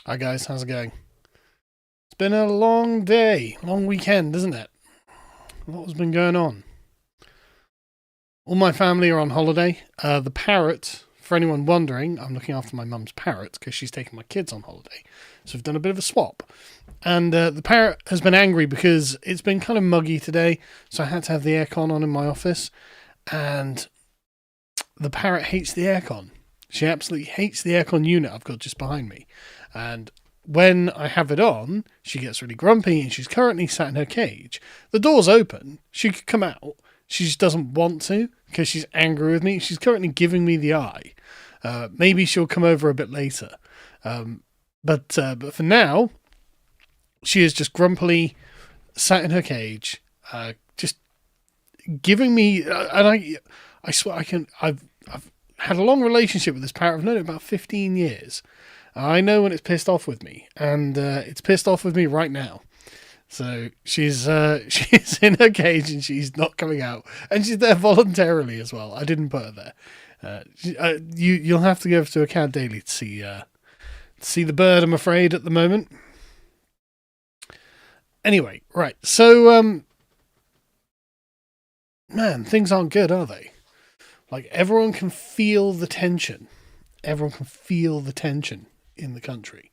Hi guys, how's it going? It's been a long day, long weekend, isn't it? What has been going on? All my family are on holiday. The parrot, for anyone wondering, I'm looking after my mum's parrot because she's taking my kids on holiday. So we've done a bit of a swap. And the parrot has been angry because it's been kind of muggy today, so I had to have the aircon on in my office. And the parrot hates the aircon. She absolutely hates the aircon unit I've got just behind me. And when I have it on, she gets really grumpy and she's currently sat in her cage. The door's open. She could come out. She just doesn't want to because she's angry with me. She's currently giving me the eye. Maybe she'll come over a bit later. But for now, she is just grumpily sat in her cage, just giving me. And I swear I've had a long relationship with this parrot. I've known it about 15 years. I know when it's pissed off with me, and it's pissed off with me right now. So she's she's in her cage and she's not coming out, and she's there voluntarily as well. I didn't put her there. You'll have to go to a cat daily to see the bird. I'm afraid at the moment. Anyway, right. So man, things aren't good, are they? Like everyone can feel the tension. Everyone can feel the tension in the country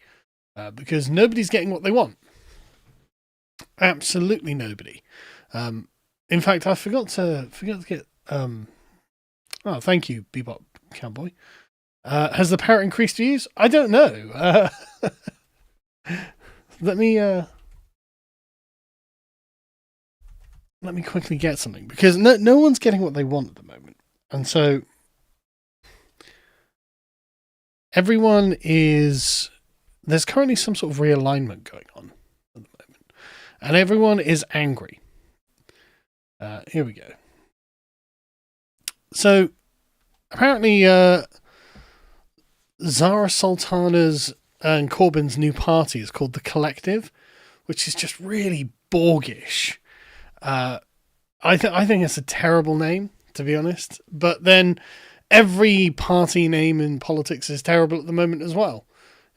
because nobody's getting what they want. Absolutely nobody. In fact, I forgot to get. Oh, thank you, Bebop Cowboy. Has the parrot increased views? I don't know. Let me quickly get something because no one's getting what they want at the moment, and so everyone is. There's currently some sort of realignment going on at the moment, and everyone is angry. Here we go. So, apparently, Zara Sultana's and Corbyn's new party is called the Collective, which is just really Borgish. I think it's a terrible name, to be honest. But then, every party name in politics is terrible at the moment as well.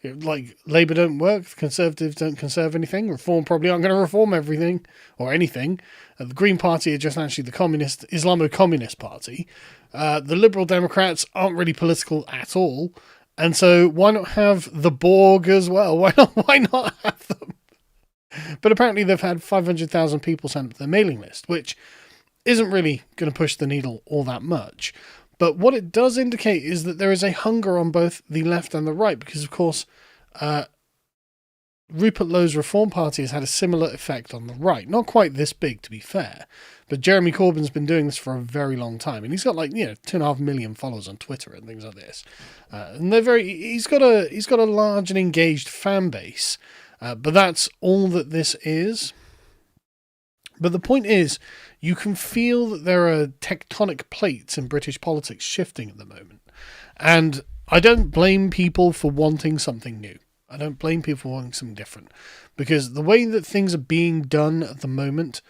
Like, Labour don't work, the Conservatives don't conserve anything, Reform probably aren't going to reform everything, or anything. The Green Party are just actually the Islamo-Communist Party. The Liberal Democrats aren't really political at all, and so why not have the Borg as well? Why not have them? But apparently they've had 500,000 people sent to their mailing list, which isn't really going to push the needle all that much. But what it does indicate is that there is a hunger on both the left and the right, because, of course, Rupert Lowe's Reform Party has had a similar effect on the right. Not quite this big, to be fair, but Jeremy Corbyn's been doing this for a very long time, and he's got 2.5 million followers on Twitter and things like this. And he's got a large and engaged fan base, but that's all that this is. But the point is, you can feel that there are tectonic plates in British politics shifting at the moment. And I don't blame people for wanting something new. I don't blame people for wanting something different. Because the way that things are being done at the moment,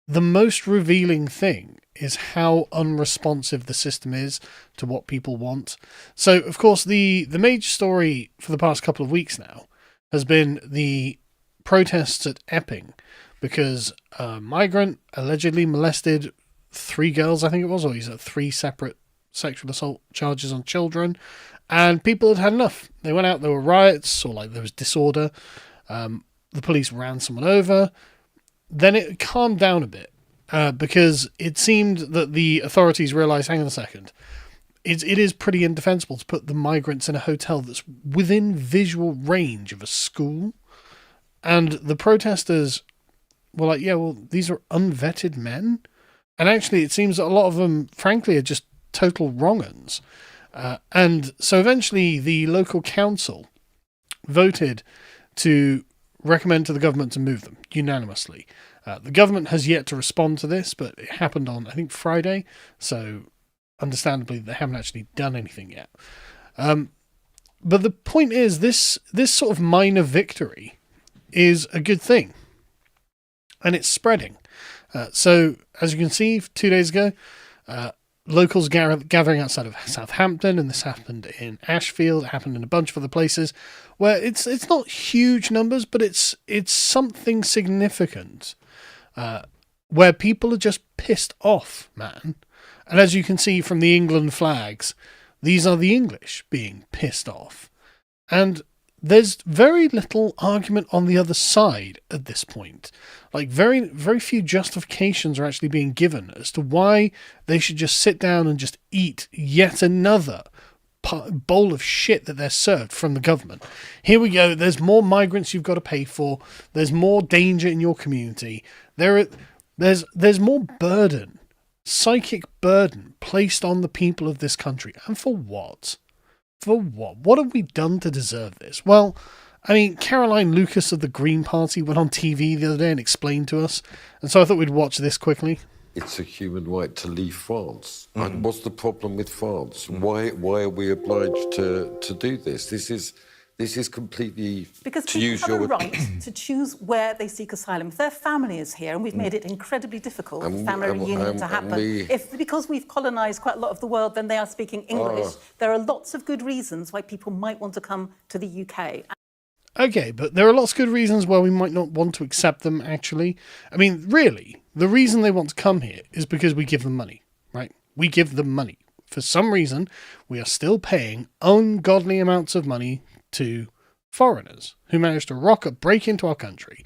the most revealing thing is how unresponsive the system is to what people want. So, of course, the major story for the past couple of weeks now has been the protests at Eping, because a migrant allegedly molested 3 girls, I think it was, or he's at 3 separate sexual assault charges on children, and people had had enough. They went out, there were riots, or there was disorder. The police ran someone over. Then it calmed down a bit, because it seemed that the authorities realised, hang on a second, it is pretty indefensible to put the migrants in a hotel that's within visual range of a school. And the protesters were like, yeah, well, these are unvetted men. And actually, it seems that a lot of them, frankly, are just total wrong-uns. And so eventually the local council voted to recommend to the government to move them unanimously. The government has yet to respond to this, but it happened on, I think, Friday. So understandably, they haven't actually done anything yet. But the point is, this sort of minor victory is a good thing. And it's spreading. So, as you can see, 2 days ago, locals gathering outside of Southampton, and this happened in Ashfield. It happened in a bunch of other places where it's not huge numbers, but it's something significant where people are just pissed off, man. And as you can see from the England flags, these are the English being pissed off. And there's very little argument on the other side at this point. Like, very, very few justifications are actually being given as to why they should just sit down and just eat yet another bowl of shit that they're served from the government. Here we go. There's more migrants you've got to pay for. There's more danger in your community. There's more burden, psychic burden placed on the people of this country. And for what? For what? What have we done to deserve this? Well, I mean, Caroline Lucas of the Green Party went on TV the other day and explained to us, and so I thought we'd watch this quickly. It's a human right to leave France. And what's the problem with France? Why are we obliged to do this? This is completely... Because people have a right to choose where they seek asylum. If their family is here, and we've made it incredibly difficult for family reunion to happen, because we've colonised quite a lot of the world, then they are speaking English. There are lots of good reasons why people might want to come to the UK. Okay, but there are lots of good reasons why we might not want to accept them, actually. I mean, really, the reason they want to come here is because we give them money, right? We give them money. For some reason, we are still paying ungodly amounts of money to foreigners who manage to break into our country.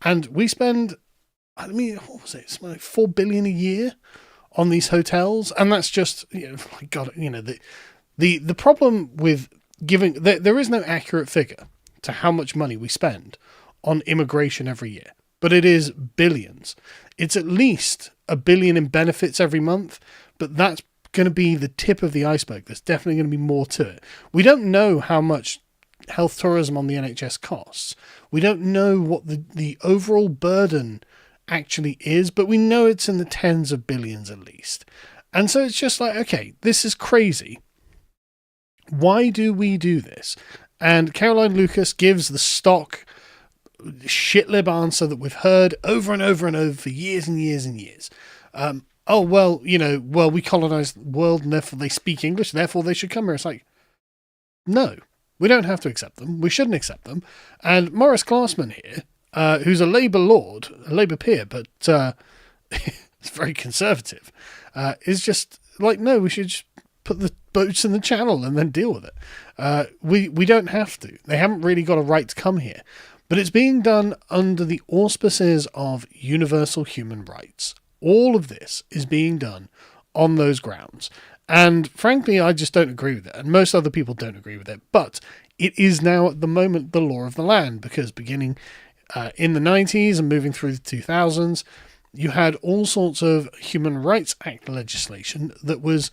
And we spend, I mean, what was it? It's like $4 billion a year on these hotels. And that's just, the problem with giving, there is no accurate figure to how much money we spend on immigration every year, but it is billions. It's at least $1 billion in benefits every month, but that's going to be the tip of the iceberg. There's definitely going to be more to it. We don't know how much health tourism on the NHS costs. We don't know what the overall burden actually is, but we know it's in the tens of billions at least. And so it's just like, okay, this is crazy. Why do we do this? And Caroline Lucas gives the stock shitlib answer that we've heard over and over and over for years and years and years. We colonized the world and therefore they speak English, therefore they should come here. It's like, no, we don't have to accept them. We shouldn't accept them. And Maurice Glassman here, who's a Labour lord, a Labour peer, but it's very conservative, is just like, no, we should just put the boats in the channel and then deal with it. We don't have to. They haven't really got a right to come here. But it's being done under the auspices of universal human rights. All of this is being done on those grounds. And frankly, I just don't agree with it. And most other people don't agree with it. But it is now at the moment the law of the land, because beginning in the 90s and moving through the 2000s, you had all sorts of Human Rights Act legislation that was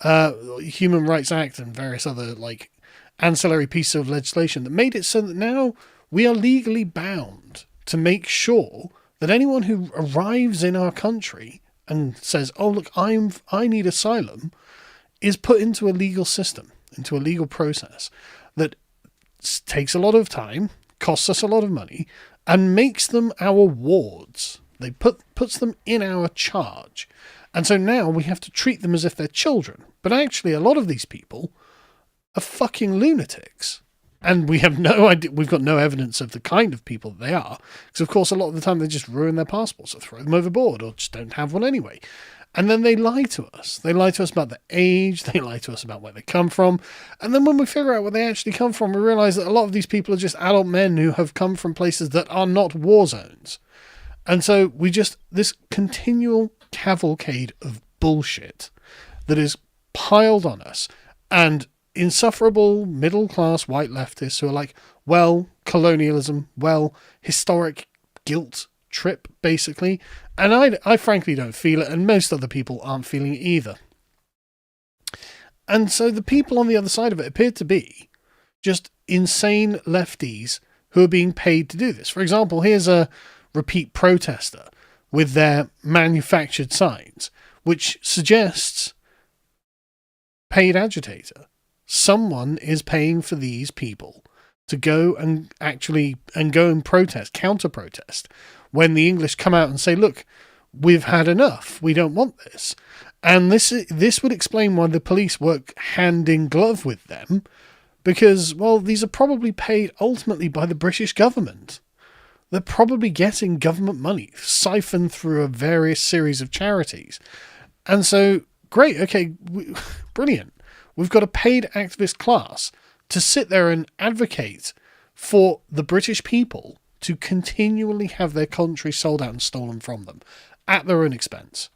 Human Rights Act and various other like ancillary pieces of legislation that made it so that now we are legally bound to make sure that anyone who arrives in our country and says, oh, look, I need asylum, is put into a legal system, into a legal process that takes a lot of time, costs us a lot of money, and makes them our wards. They puts them in our charge. And so now we have to treat them as if they're children. But actually, a lot of these people are fucking lunatics. And we have no idea, we've got no evidence of the kind of people that they are. Because, of course, a lot of the time they just ruin their passports or throw them overboard or just don't have one anyway. And then they lie to us. They lie to us about their age. They lie to us about where they come from. And then when we figure out where they actually come from, we realize that a lot of these people are just adult men who have come from places that are not war zones. And so this continual cavalcade of bullshit that is piled on us, and insufferable middle-class white leftists who are like, well, colonialism, well, historic guilt trip, basically. And I frankly don't feel it, and most other people aren't feeling it either. And so the people on the other side of it appear to be just insane lefties who are being paid to do this. For example, here's a repeat protester with their manufactured signs, which suggests paid agitator. Someone is paying for these people to go and protest, counter-protest, when the English come out and say, look, we've had enough. We don't want this. And this would explain why the police work hand in glove with them, because, well, these are probably paid ultimately by the British government. They're probably getting government money siphoned through a various series of charities. And so, great, okay, brilliant. We've got a paid activist class to sit there and advocate for the British people to continually have their country sold out and stolen from them at their own expense.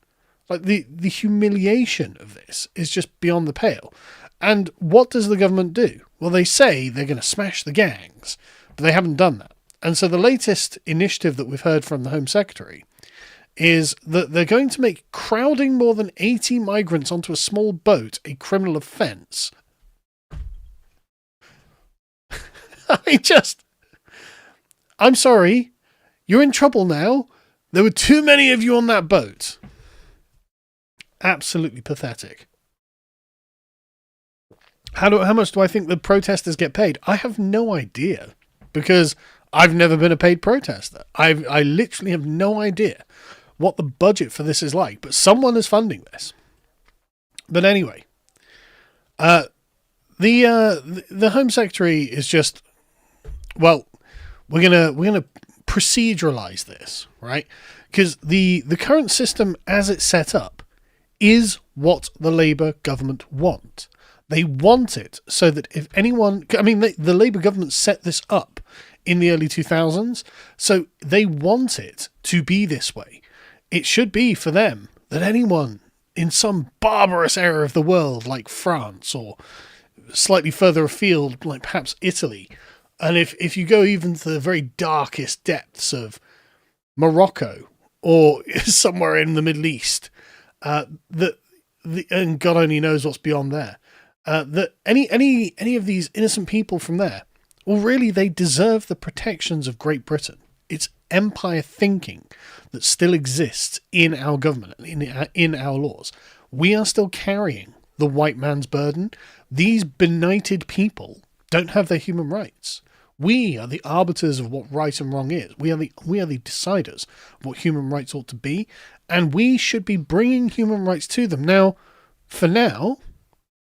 Like, the humiliation of this is just beyond the pale. And what does the government do? Well, they say they're going to smash the gangs, but they haven't done that. And so the latest initiative that we've heard from the Home Secretary is that they're going to make crowding more than 80 migrants onto a small boat a criminal offence. I'm sorry, you're in trouble now. There were too many of you on that boat. Absolutely pathetic. How much do I think the protesters get paid? I have no idea, because I've never been a paid protester. I literally have no idea what the budget for this is like, but someone is funding this. But anyway, the Home Secretary is just, well, we're gonna proceduralize this, right? Because the current system as it's set up is what the Labour government want. They want it so that if anyone, I mean, the Labour government set this up in the early 2000s, so they want it to be this way. It should be for them that anyone in some barbarous area of the world, like France, or slightly further afield, like perhaps Italy, and if you go even to the very darkest depths of Morocco or somewhere in the Middle East, and God only knows what's beyond there, that any of these innocent people from there, well, really, they deserve the protections of Great Britain. It's empire thinking that still exists in our government, in our laws. We are still carrying the white man's burden. These benighted people don't have their human rights. We are the arbiters of what right and wrong is. We are the deciders of what human rights ought to be, and we should be bringing human rights to them. Now, for now,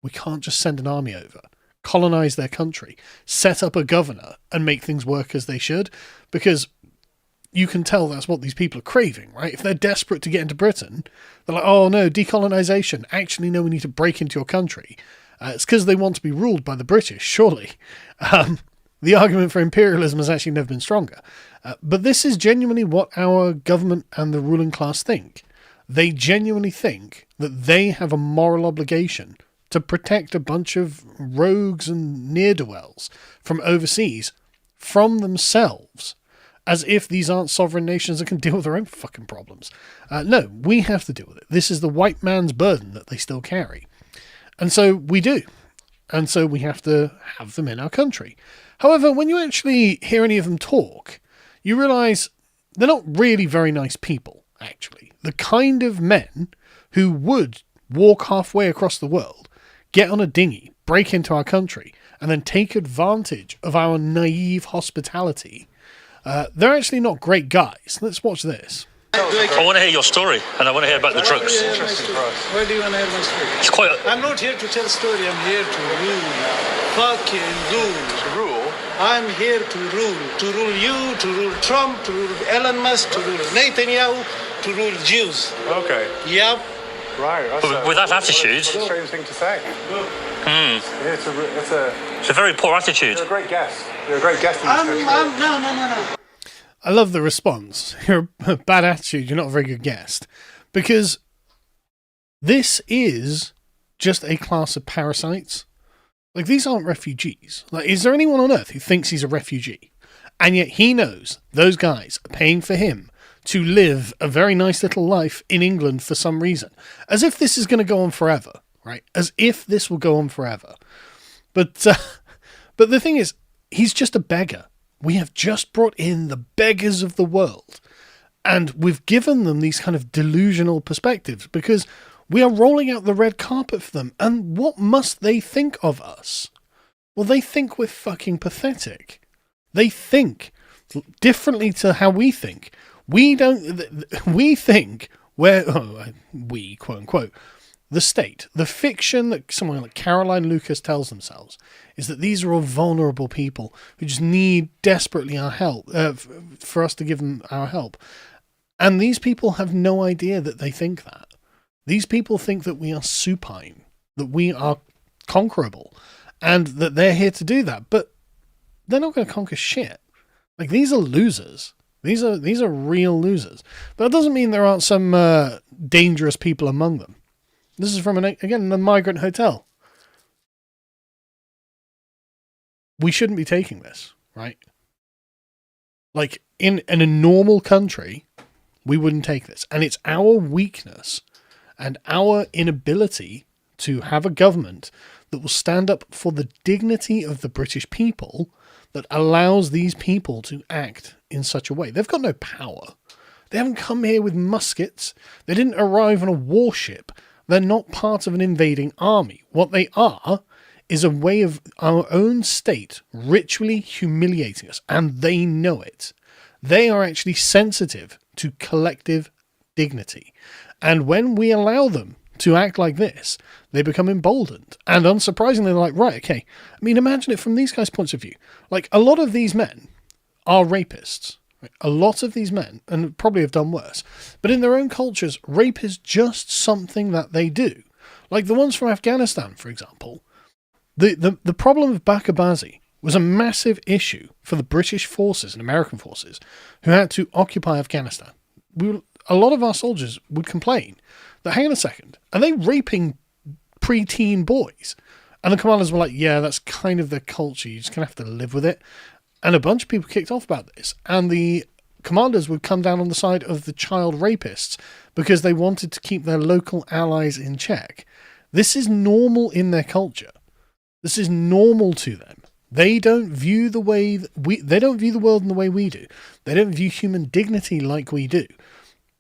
we can't just send an army over, colonize their country, set up a governor, and make things work as they should, because you can tell that's what these people are craving, right? If they're desperate to get into Britain, they're like, oh no, decolonization. Actually, no, we need to break into your country. It's because they want to be ruled by the British, surely. The argument for imperialism has actually never been stronger. But this is genuinely what our government and the ruling class think. They genuinely think that they have a moral obligation to protect a bunch of rogues and ne'er-do-wells from overseas from themselves, as if these aren't sovereign nations that can deal with their own fucking problems. No, we have to deal with it. This is the white man's burden that they still carry. And so we do. And so we have to have them in our country. However, when you actually hear any of them talk, you realise they're not really very nice people, actually. The kind of men who would walk halfway across the world, get on a dinghy, break into our country, and then take advantage of our naive hospitality. They're actually not great guys. Let's watch this. I want to hear your story, and I want to hear about the drugs. Why do you want to hear my story? It's quite. I'm not here to tell a story. I'm here to rule. Fucking rule. To rule? I'm here to rule. To rule you, to rule Trump, to rule Elon Musk, to rule Netanyahu, to rule Jews. Okay. Yep. Right. But with that attitude. That's a strange thing to say. It's a very poor attitude. You're a great guest. You're a great guest in this country. No. I love the response. You're a bad attitude. You're not a very good guest. Because this is just a class of parasites. Like, these aren't refugees. Like, is there anyone on earth who thinks he's a refugee? And yet he knows those guys are paying for him to live a very nice little life in England for some reason. As if this is going to go on forever, right? As if this will go on forever. But the thing is, he's just a beggar. We have just brought in the beggars of the world, and we've given them these kind of delusional perspectives because we are rolling out the red carpet for them. And what must they think of us? Well, they think we're fucking pathetic. They think differently to how we think. We think we, quote unquote, the state, the fiction that someone like Caroline Lucas tells themselves, is that these are all vulnerable people who just need desperately our help, for us to give them our help. And these people have no idea that they think that. These people think that we are supine, that we are conquerable, and that they're here to do that. But they're not going to conquer shit. Like, these are losers. These are real losers. But that doesn't mean there aren't some dangerous people among them. This is from, again, a migrant hotel. We shouldn't be taking this, right? Like, in a normal country, we wouldn't take this. And it's our weakness and our inability to have a government that will stand up for the dignity of the British people that allows these people to act in such a way. They've got no power. They haven't come here with muskets. They didn't arrive on a warship. They're not part of an invading army. What they are is a way of our own state ritually humiliating us, and they know it. They are actually sensitive to collective dignity. And when we allow them to act like this, they become emboldened. And unsurprisingly, they're like, right, okay. I mean, imagine it from these guys' points of view. Like, a lot of these men are rapists. Right? A lot of these men, and probably have done worse. But in their own cultures, rape is just something that they do. Like the ones from Afghanistan, for example. The problem of Bakabazi was a massive issue for the British forces and American forces who had to occupy Afghanistan. A lot of our soldiers would complain that, hang on a second, are they raping preteen boys? And the commanders were like, yeah, that's kind of their culture. You're just going to have to live with it. And a bunch of people kicked off about this. And the commanders would come down on the side of the child rapists because they wanted to keep their local allies in check. This is normal in their culture. This is normal to them. They don't view the way they don't view the world in the way we do. They don't view human dignity like we do.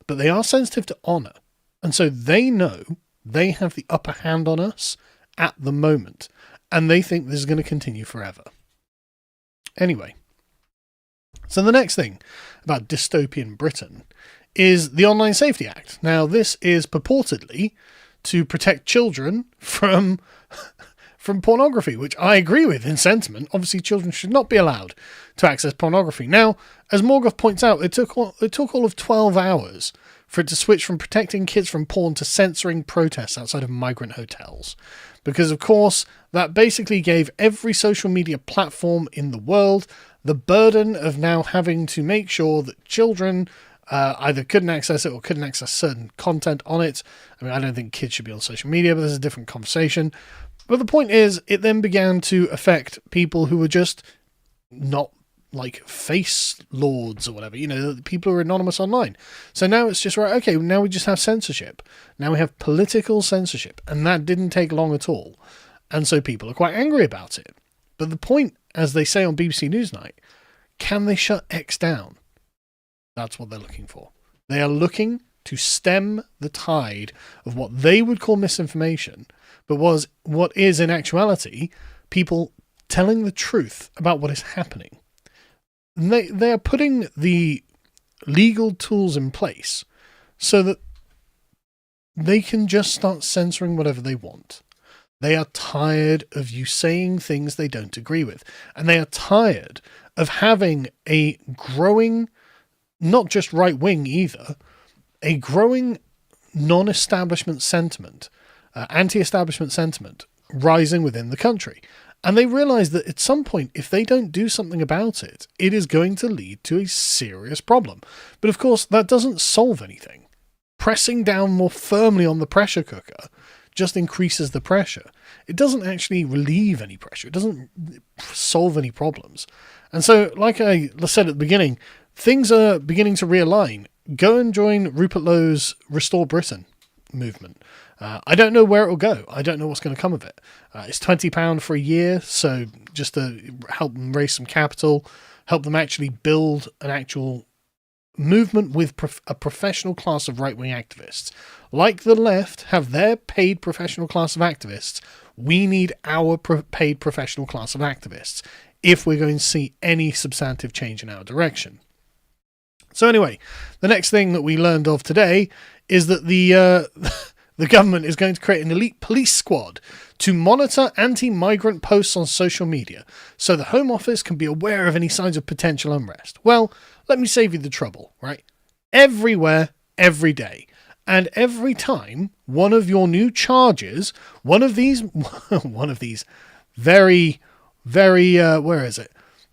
But they are sensitive to honor. And so they know they have the upper hand on us at the moment. And they think this is going to continue forever. Anyway. So the next thing about dystopian Britain is the Online Safety Act. Now, this is purportedly to protect children from pornography, which I agree with in sentiment. Obviously, children should not be allowed to access pornography. Now, as Morgoth points out, it took all of 12 hours for it to switch from protecting kids from porn to censoring protests outside of migrant hotels. Because, of course, that basically gave every social media platform in the world the burden of now having to make sure that children either couldn't access it or couldn't access certain content on it. I mean, I don't think kids should be on social media, but there's a different conversation. But the point is, it then began to affect people who were just not like face lords or whatever, people who are anonymous online. So now it's just, right, okay, now we just have censorship. Now we have political censorship, and that didn't take long at all. And so people are quite angry about it. But the point, as they say on BBC Newsnight, can they shut X down? That's what they're looking for. They are looking to stem the tide of what they would call misinformation, but was what is in actuality people telling the truth about what is happening. They are putting the legal tools in place so that they can just start censoring whatever they want. They are tired of you saying things they don't agree with. And they are tired of having a growing, not just right-wing either, a growing non-establishment sentiment, anti-establishment sentiment rising within the country. And they realize that at some point, if they don't do something about it, it is going to lead to a serious problem. But of course, that doesn't solve anything. Pressing down more firmly on the pressure cooker just increases the pressure. It doesn't actually relieve any pressure. It doesn't solve any problems. And so, like I said at the beginning, things are beginning to realign. Go and join Rupert Lowe's Restore Britain movement. I don't know where it will go. I don't know what's going to come of it. It's £20 for a year, so just to help them raise some capital, help them actually build an actual movement with a professional class of right-wing activists. Like the left have their paid professional class of activists, we need our paid professional class of activists if we're going to see any substantive change in our direction. So anyway, the next thing that we learned of today is that the the government is going to create an elite police squad to monitor anti-migrant posts on social media so the Home Office can be aware of any signs of potential unrest. Well, let me save you the trouble, right? Everywhere, every day. And every time one of your new charges, one of these very, very,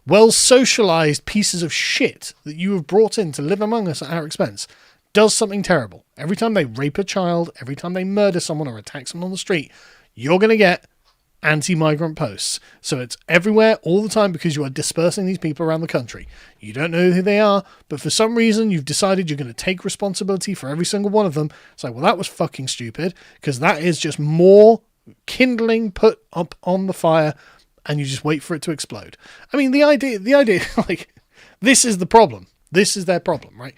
well socialized pieces of shit that you have brought in to live among us at our expense, does something terrible. Every time they rape a child, every time they murder someone or attack someone on the street, you're going to get anti-migrant posts. So it's everywhere all the time because you are dispersing these people around the country. You don't know who they are, but for some reason you've decided you're going to take responsibility for every single one of them. It's like, well, that was fucking stupid, because that is just more kindling put up on the fire, and you just wait for it to explode. I mean, the idea, like, this is the problem. This is their problem, right?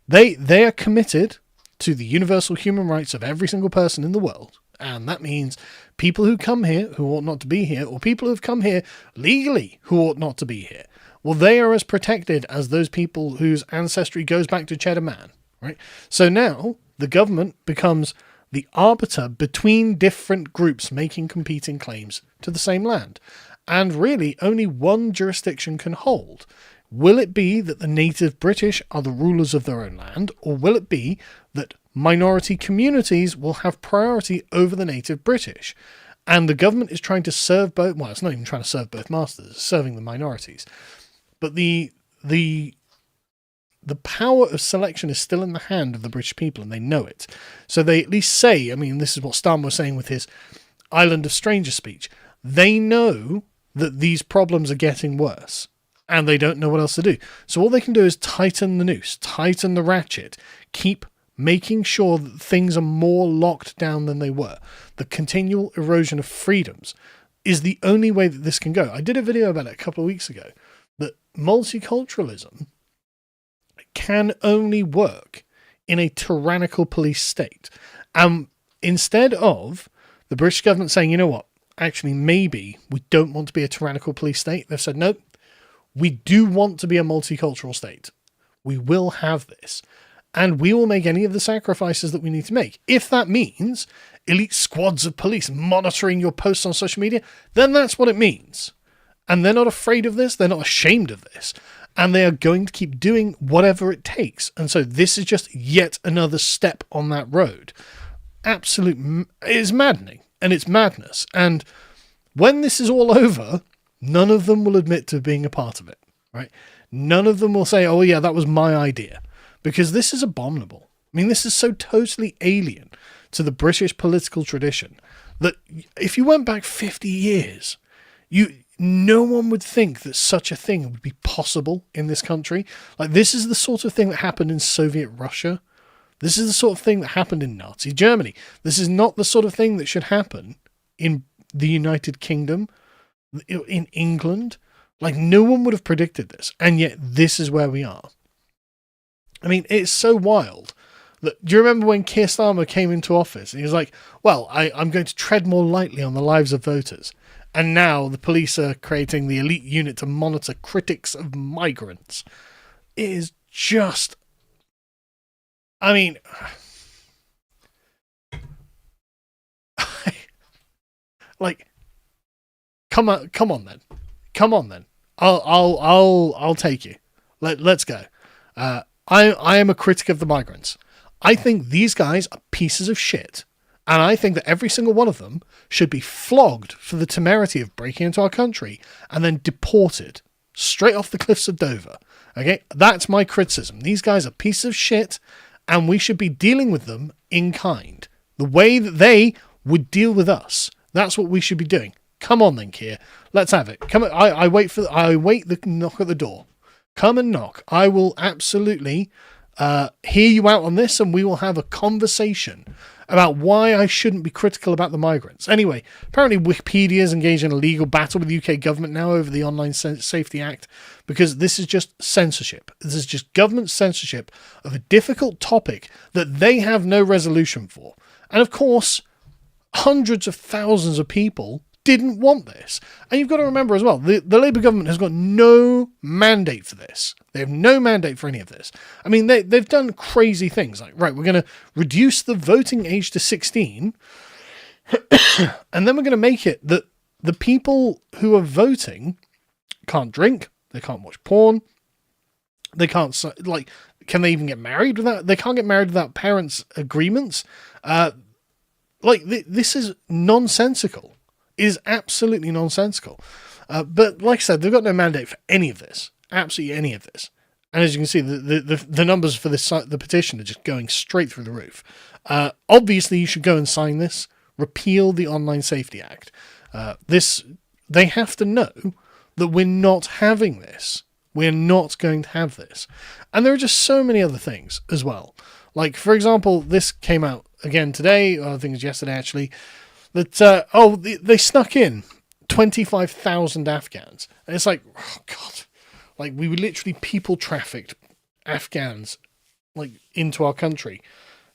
They are committed to the universal human rights of every single person in the world. And that means people who come here who ought not to be here, or people who have come here legally who ought not to be here. Well, they are as protected as those people whose ancestry goes back to Cheddar Man, right? So now the government becomes the arbiter between different groups making competing claims to the same land. And really only one jurisdiction can hold. Will it be that the native British are the rulers of their own land, or will it be that minority communities will have priority over the native British? And the government is trying to serve both, well, it's not even trying to serve both masters, it's serving the minorities. But the power of selection is still in the hand of the British people, and they know it. So they at least say, I mean, this is what Stan was saying with his Island of Strangers speech, they know that these problems are getting worse, and they don't know what else to do. So all they can do is tighten the noose, tighten the ratchet, keep making sure that things are more locked down than they were. The continual erosion of freedoms is the only way that this can go. I did a video about it a couple of weeks ago, that multiculturalism can only work in a tyrannical police state. Instead of the British government saying, you know what, actually maybe we don't want to be a tyrannical police state, they've said, no, we do want to be a multicultural state. We will have this. And we will make any of the sacrifices that we need to make. If that means elite squads of police monitoring your posts on social media, then that's what it means. And they're not afraid of this. They're not ashamed of this. And they are going to keep doing whatever it takes. And so this is just yet another step on that road. It is maddening. And it's madness. And when this is all over, none of them will admit to being a part of it, right? None of them will say, oh yeah, that was my idea. Because this is abominable. I mean, this is so totally alien to the British political tradition that if you went back 50 years, no one would think that such a thing would be possible in this country. Like, this is the sort of thing that happened in Soviet Russia. This is the sort of thing that happened in Nazi Germany. This is not the sort of thing that should happen in the United Kingdom, in England. Like, no one would have predicted this. And yet this is where we are. I mean, it's so wild that, do you remember when Keir Starmer came into office and he was like, well, I'm going to tread more lightly on the lives of voters. And now the police are creating the elite unit to monitor critics of migrants. It is just, I mean, like, come on then. I'll take you. Let's go. I am a critic of the migrants. I think these guys are pieces of shit. And I think that every single one of them should be flogged for the temerity of breaking into our country and then deported straight off the cliffs of Dover. Okay? That's my criticism. These guys are pieces of shit, and we should be dealing with them in kind. The way that they would deal with us. That's what we should be doing. Come on then, Keir. Let's have it. Come on. I wait the knock at the door. Come and knock. I will absolutely hear you out on this, and we will have a conversation about why I shouldn't be critical about the migrants. Anyway, apparently Wikipedia is engaged in a legal battle with the UK government now over the Online Safety Act, because this is just censorship. This is just government censorship of a difficult topic that they have no resolution for. And of course, hundreds of thousands of people didn't want this. And you've got to remember as well, the Labour government has got no mandate for this. They have no mandate for any of this. I mean, they've done crazy things like, right, we're going to reduce the voting age to 16, and then we're going to make it that the people who are voting can't drink, they can't watch porn, they can't, can they even get married without, they can't get married without parents' agreements. This is nonsensical. It is absolutely nonsensical. But like I said, they've got no mandate for any of this. Absolutely any of this. And as you can see, the numbers for the petition are just going straight through the roof. Obviously, you should go and sign this. Repeal the Online Safety Act. They have to know that we're not having this. We're not going to have this. And there are just so many other things as well. Like, for example, this came out again today, or I think it was yesterday actually, that, they snuck in 25,000 Afghans. And it's like, oh God, like we literally people trafficked Afghans, like, into our country,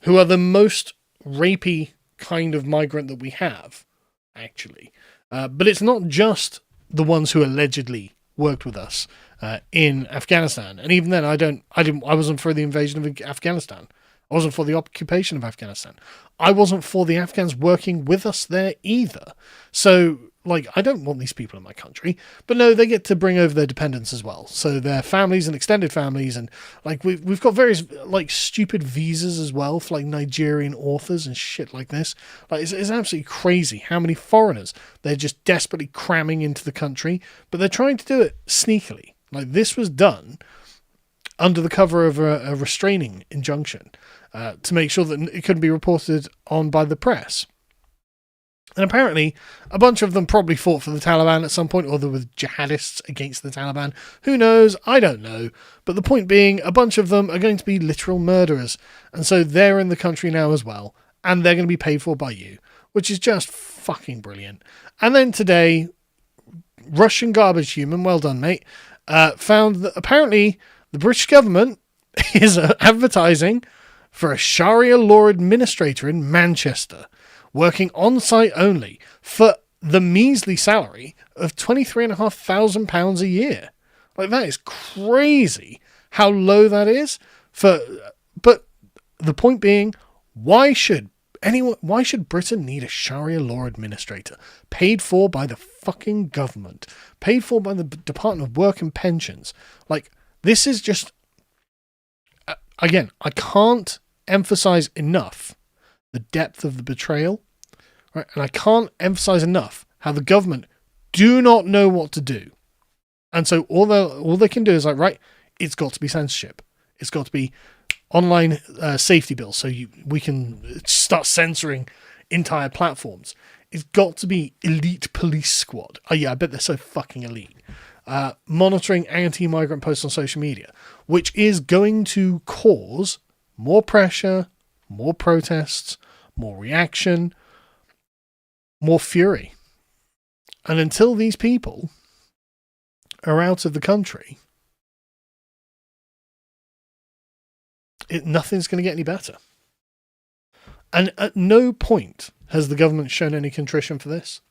who are the most rapey kind of migrant that we have, actually. But it's not just the ones who allegedly worked with us in Afghanistan. And even then, I wasn't for the invasion of Afghanistan. I wasn't for the occupation of Afghanistan. I wasn't for the Afghans working with us there either. So, like, I don't want these people in my country. But no, they get to bring over their dependents as well. So their families and extended families. And, like, we've got various, like, stupid visas as well for, like, Nigerian authors and shit like this. Like, it's absolutely crazy how many foreigners they're just desperately cramming into the country. But they're trying to do it sneakily. Like, this was done under the cover of a restraining injunction to make sure that it couldn't be reported on by the press. And apparently, a bunch of them probably fought for the Taliban at some point, or they were jihadists against the Taliban. Who knows? I don't know. But the point being, a bunch of them are going to be literal murderers. And so they're in the country now as well. And they're going to be paid for by you, which is just fucking brilliant. And then today, Russian garbage human, well done, mate, found that apparently the British government is advertising for a Sharia law administrator in Manchester, working on-site only for the measly salary of £23,500 a year. Like, that is crazy how low that is. But the point being, why should Britain need a Sharia law administrator paid for by the fucking government, paid for by the Department of Work and Pensions? Like, this is just, again, I can't emphasize enough the depth of the betrayal, right? And I can't emphasize enough how the government do not know what to do. And so all they can do is like, right, it's got to be censorship. It's got to be online safety bills so we can start censoring entire platforms. It's got to be elite police squad. Oh yeah, I bet they're so fucking elite. Monitoring anti-migrant posts on social media, which is going to cause more pressure, more protests, more reaction, more fury. And until these people are out of the country, nothing's going to get any better. And at no point has the government shown any contrition for this.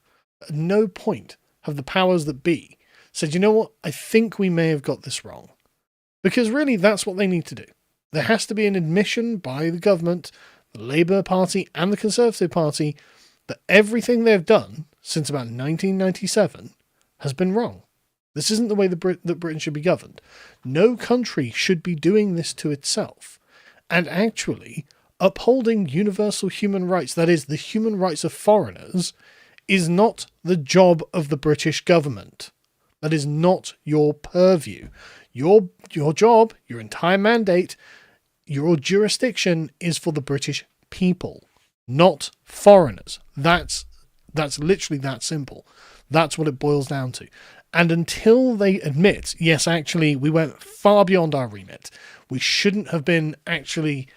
At no point have the powers that be said, you know what, I think we may have got this wrong. Because really, that's what they need to do. There has to be an admission by the government, the Labour Party and the Conservative Party, that everything they've done since about 1997 has been wrong. This isn't the way that Britain should be governed. No country should be doing this to itself. And actually, upholding universal human rights, that is, the human rights of foreigners, is not the job of the British government. That is not your purview. Your job, your entire mandate, your jurisdiction is for the British people, not foreigners. That's literally that simple. That's what it boils down to. And until they admit, yes, actually, we went far beyond our remit, we shouldn't have been actually,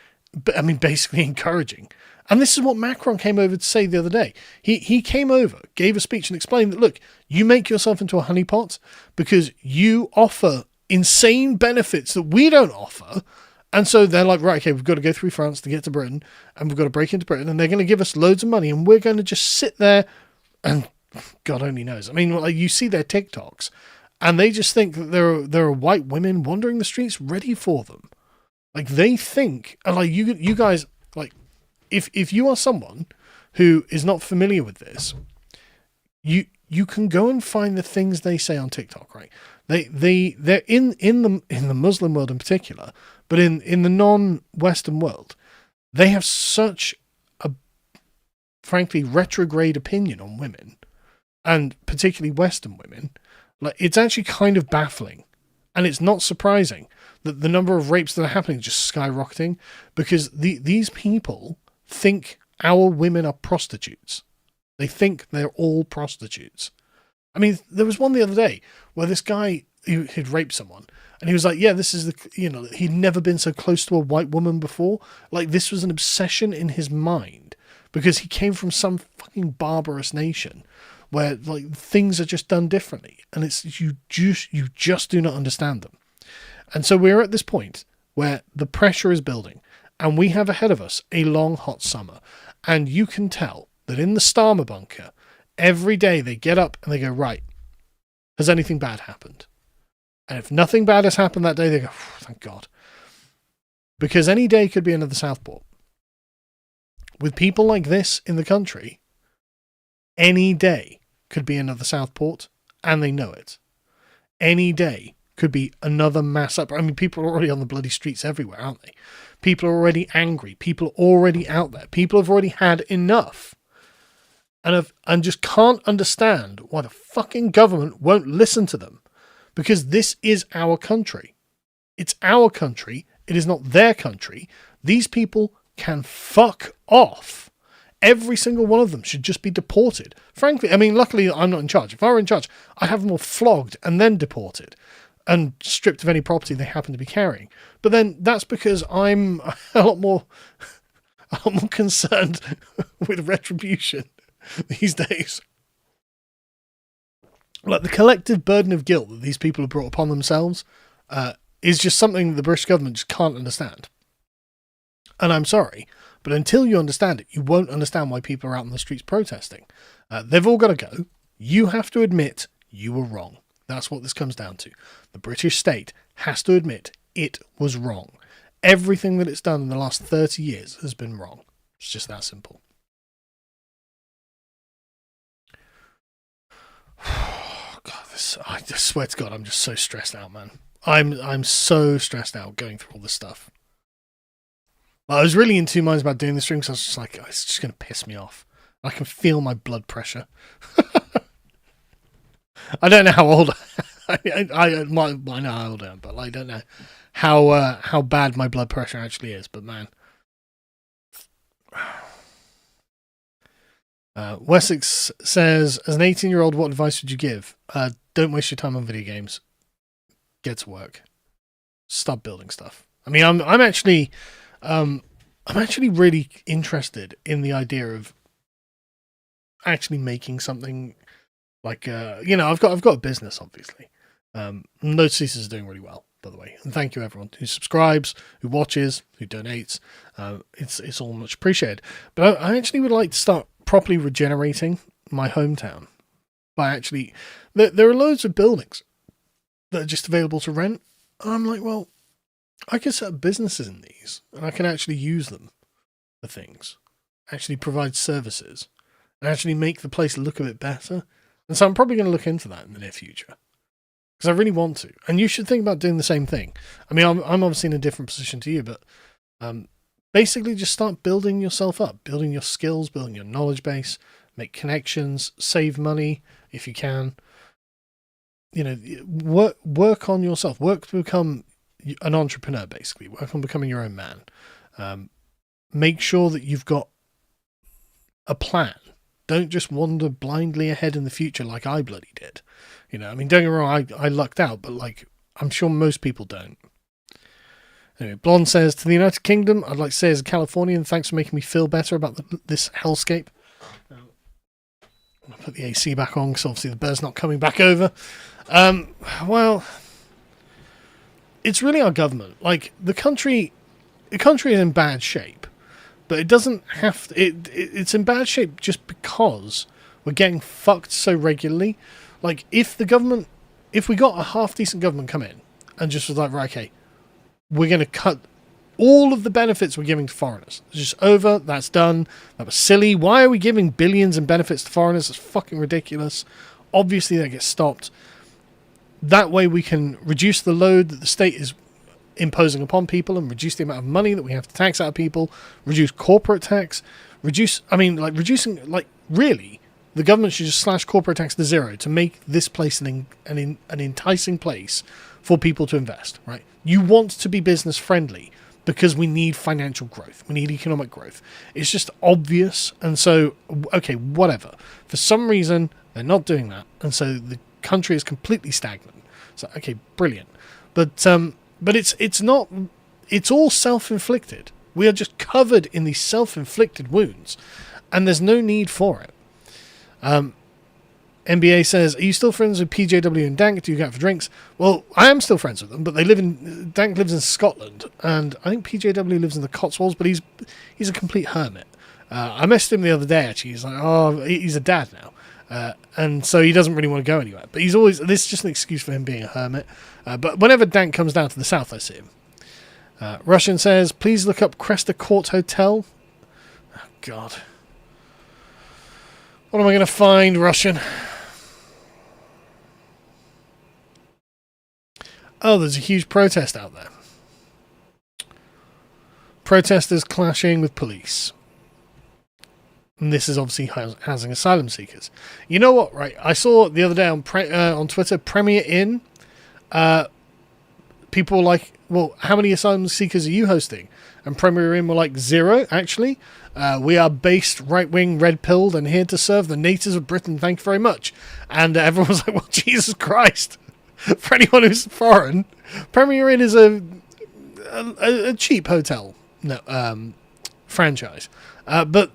basically encouraging. And this is what Macron came over to say the other day. He came over, gave a speech and explained that, look, you make yourself into a honeypot because you offer insane benefits that we don't offer. And so they're like, right, okay, we've got to go through France to get to Britain, and we've got to break into Britain, and they're going to give us loads of money, and we're going to just sit there and God only knows. I mean, like, you see their TikToks, and they just think that there are white women wandering the streets ready for them. Like, they think, and like you guys, like, if you are someone who is not familiar with this, you can go and find the things they say on TikTok, right? They're in the Muslim world in particular, but in the non-Western world, they have such a, frankly, retrograde opinion on women, and particularly Western women. Like, it's actually kind of baffling, and it's not surprising that the number of rapes that are happening is just skyrocketing, because these people think our women are prostitutes. They think they're all prostitutes. I mean, there was one the other day where this guy who had raped someone, and he was like, yeah, this is he'd never been so close to a white woman before. Like, this was an obsession in his mind, because he came from some fucking barbarous nation where, like, things are just done differently, and it's you just do not understand them. And so we're at this point where the pressure is building, and we have ahead of us a long, hot summer, and you can tell that in the Starmer bunker, every day they get up and they go, right, has anything bad happened? And if nothing bad has happened that day, they go, thank God. Because any day could be another Southport. With people like this in the country, any day could be another Southport, and they know it. Any day could be another mass up. I mean, people are already on the bloody streets everywhere, aren't they? People are already angry. People are already out there. People have already had enough. And just can't understand why the fucking government won't listen to them. Because this is our country. It's our country. It is not their country. These people can fuck off. Every single one of them should just be deported. Frankly, I mean, luckily I'm not in charge. If I were in charge, I'd have them all flogged and then deported and stripped of any property they happen to be carrying. But then that's because I'm a lot more concerned with retribution these days. Like, the collective burden of guilt that these people have brought upon themselves is just something the British government just can't understand. And I'm sorry, but until you understand it, you won't understand why people are out in the streets protesting. They've all got to go. You have to admit you were wrong. That's what this comes down to. The British state has to admit it was wrong. Everything that it's done in the last 30 years has been wrong. It's just that simple. I just swear to God, I'm just so stressed out, man. I'm so stressed out going through all this stuff. I was really in two minds about doing this stream, because I was just like, oh, it's just going to piss me off. I can feel my blood pressure. I don't know how old I know how old I am, but I don't know how bad my blood pressure actually is. But man, Wessex says, as an 18-year-old, what advice would you give? Don't waste your time on video games. Get to work. Stop building stuff. I mean, I'm actually really interested in the idea of actually making something like, I've got a business, obviously. Notices is doing really well, by the way. And thank you everyone who subscribes, who watches, who donates. It's all much appreciated. But I actually would like to start properly regenerating my hometown by actually, there are loads of buildings that are just available to rent. And I'm like, well, I can set up businesses in these, and I can actually use them for things, actually provide services, and actually make the place look a bit better. And so I'm probably going to look into that in the near future, because I really want to. And you should think about doing the same thing. I mean, I'm obviously in a different position to you, but basically just start building yourself up, building your skills, building your knowledge base, make connections, save money if you can. Work on yourself, work to become an entrepreneur, basically. Work on becoming your own man. Make sure that you've got a plan. Don't just wander blindly ahead in the future like I bloody did. I mean, don't get me wrong, I lucked out, but like, I'm sure most people don't. Anyway, Blonde says, to the United Kingdom, I'd like to say as a Californian, thanks for making me feel better about this hellscape. I'll put the AC back on, because obviously the bird's not coming back over. Well, it's really our government. Like, the country is in bad shape, but it doesn't have to, it's in bad shape just because We're getting fucked so regularly. Like, if we got a half-decent government come in and just was like, right, okay, we're going to cut all of the benefits we're giving to foreigners. It's just over. That's done. That was silly. Why are we giving billions in benefits to foreigners? It's fucking ridiculous. Obviously, that gets stopped. That way we can reduce the load that the state is imposing upon people and reduce the amount of money that we have to tax out of people, reduce corporate tax, really, the government should just slash corporate tax to zero to make this place an enticing place for people to invest, right? You want to be business friendly because we need financial growth. We need economic growth. It's just obvious. And so, okay, whatever. For some reason, they're not doing that. And so the country is completely stagnant. So, okay, brilliant. But it's not, it's all self-inflicted. We are just covered in these self-inflicted wounds, and there's no need for it. NBA says, are you still friends with PJW and Dank? Do you go out for drinks? Well, I am still friends with them, but Dank lives in Scotland, and I think PJW lives in the Cotswolds, but he's a complete hermit. I messaged him the other day, actually. He's like, oh, he's a dad now. And so he doesn't really want to go anywhere. But this is just an excuse for him being a hermit. But whenever Dank comes down to the south, I see him. Russian says, please look up Cresta Court Hotel. Oh, God. What am I going to find, Russian? Oh, there's a huge protest out there. Protesters clashing with police. And this is obviously housing asylum seekers. You know what, right? I saw the other day on Twitter, Premier Inn. People were like, well, how many asylum seekers are you hosting? And Premier Inn were like, 0, actually. We are based right-wing, red-pilled, and here to serve the natives of Britain. Thank you very much. And everyone was like, well, Jesus Christ. For anyone who's foreign, Premier Inn is a cheap hotel franchise. But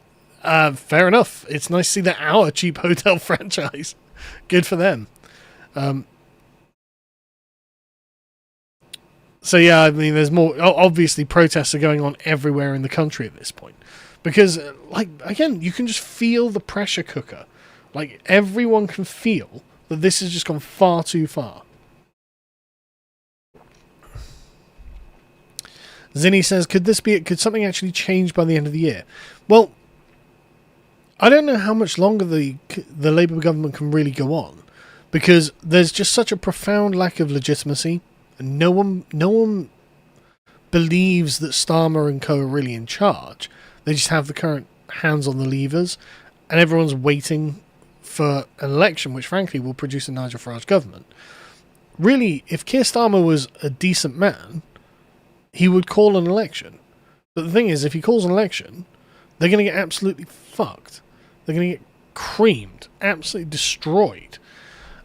fair enough. It's nice to see that our cheap hotel franchise. Good for them. So yeah, I mean, there's more. Obviously, protests are going on everywhere in the country at this point. Because, like, again, you can just feel the pressure cooker. Like, everyone can feel that this has just gone far too far. Zinni says, could something actually change by the end of the year? Well, I don't know how much longer the Labour government can really go on, because there's just such a profound lack of legitimacy, and no one believes that Starmer and co are really in charge. They just have the current hands on the levers, and everyone's waiting for an election, which frankly will produce a Nigel Farage government. Really, if Keir Starmer was a decent man, he would call an election. But the thing is, if he calls an election, they're going to get absolutely fucked. They're going to get creamed, absolutely destroyed.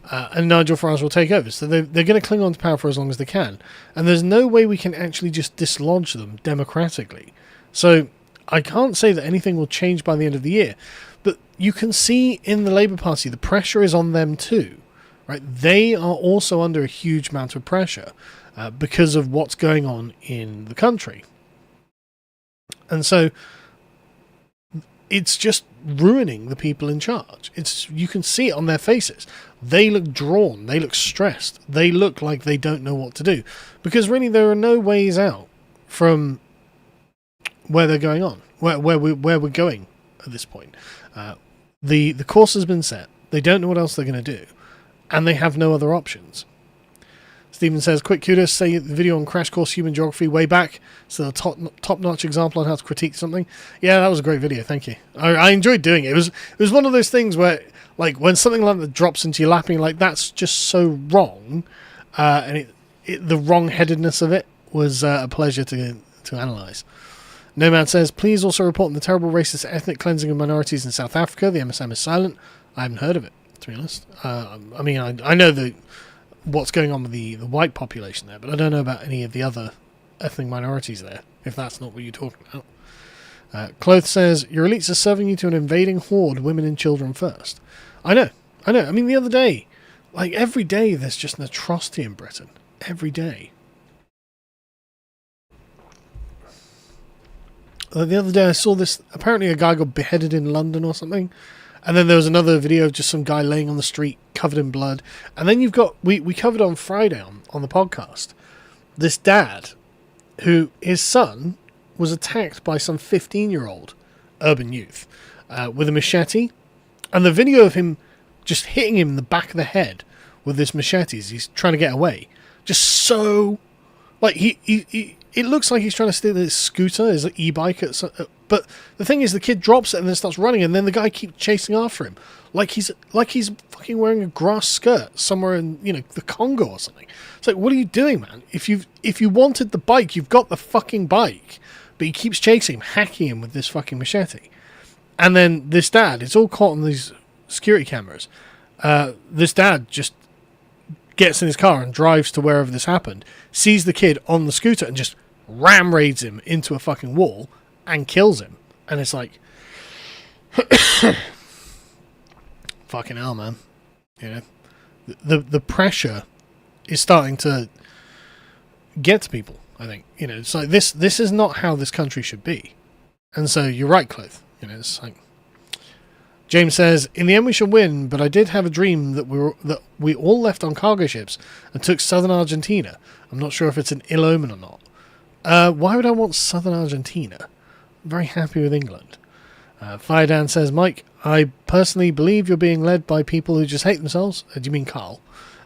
And Nigel Farage will take over. So they're going to cling on to power for as long as they can. And there's no way we can actually just dislodge them democratically. So I can't say that anything will change by the end of the year. But you can see in the Labour Party, the pressure is on them too. Right? They are also under a huge amount of pressure because of what's going on in the country. And so it's just ruining the people in charge. You can see it on their faces. They look drawn. They look stressed. They look like they don't know what to do. Because really there are no ways out from where they're going on, where we're going at this point. The course has been set. They don't know what else they're going to do. And they have no other options. Stephen says, quick kudos, say the video on Crash Course Human Geography way back. So a top-notch example on how to critique something. Yeah, that was a great video, thank you. I enjoyed doing it. It was one of those things where, like, when something like that drops into your lap, like, that's just so wrong. And the wrong-headedness of it was a pleasure to analyse. Nomad says, please also report on the terrible racist ethnic cleansing of minorities in South Africa. The MSM is silent. I haven't heard of it, to be honest. I mean, I know what's going on with the white population there, but I don't know about any of the other ethnic minorities there, if that's not what you're talking about. Cloth says, your elites are serving you to an invading horde, women and children first. I know. I mean, the other day, like every day, there's just an atrocity in Britain. Every day. The other day I saw this, apparently a guy got beheaded in London or something, And then there was another video of just some guy laying on the street covered in blood. And then you've got, we covered on Friday on the podcast, this dad who, his son was attacked by some 15-year-old urban youth with a machete. And the video of him just hitting him in the back of the head with this machete as he's trying to get away. Just so, like, it looks like he's trying to steal his scooter, his e-bike, but the thing is, the kid drops it and then starts running, and then the guy keeps chasing after him, like he's fucking wearing a grass skirt somewhere in the Congo or something. It's like, what are you doing, man? If you wanted the bike, you've got the fucking bike, but he keeps chasing him, hacking him with this fucking machete, and then this dad, it's all caught on these security cameras. This dad just gets in his car and drives to wherever this happened, sees the kid on the scooter and just ram-raids him into a fucking wall and kills him. And it's like, fucking hell, man. The pressure is starting to get to people, I think. It's like, this is not how this country should be. And so you're right, Cliff. It's like, James says, in the end we shall win, but I did have a dream that we all left on cargo ships and took southern Argentina. I'm not sure if it's an ill omen or not. Why would I want southern Argentina? I'm very happy with England. Firedan says, Mike, I personally believe you're being led by people who just hate themselves. Do you mean Carl?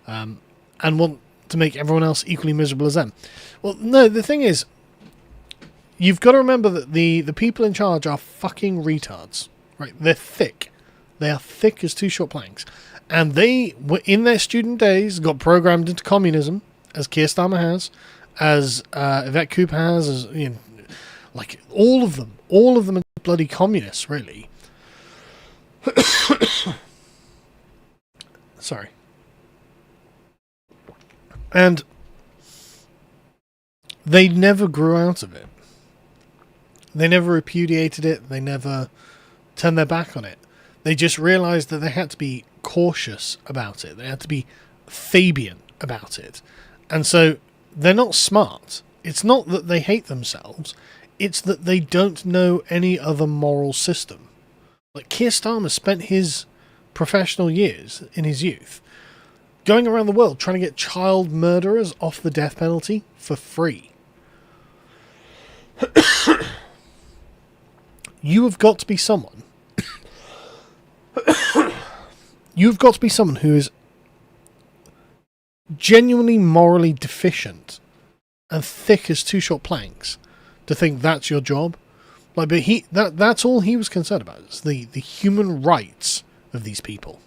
And want to make everyone else equally miserable as them. Well, no, the thing is, you've got to remember that the people in charge are fucking retards. Right? They're thick. They are thick as two short planks. And they, in their student days, got programmed into communism, as Keir Starmer has, as Yvette Cooper has, as like all of them are bloody communists, really. Sorry. And they never grew out of it. They never repudiated it. They never turned their back on it. They just realised that they had to be cautious about it. They had to be Fabian about it. And so they're not smart. It's not that they hate themselves. It's that they don't know any other moral system. Like, Keir Starmer spent his professional years in his youth going around the world trying to get child murderers off the death penalty for free. You have got to be someone. You've got to be someone who is genuinely morally deficient and thick as two short planks to think that's your job. Like, but that's all he was concerned about, is the human rights of these people.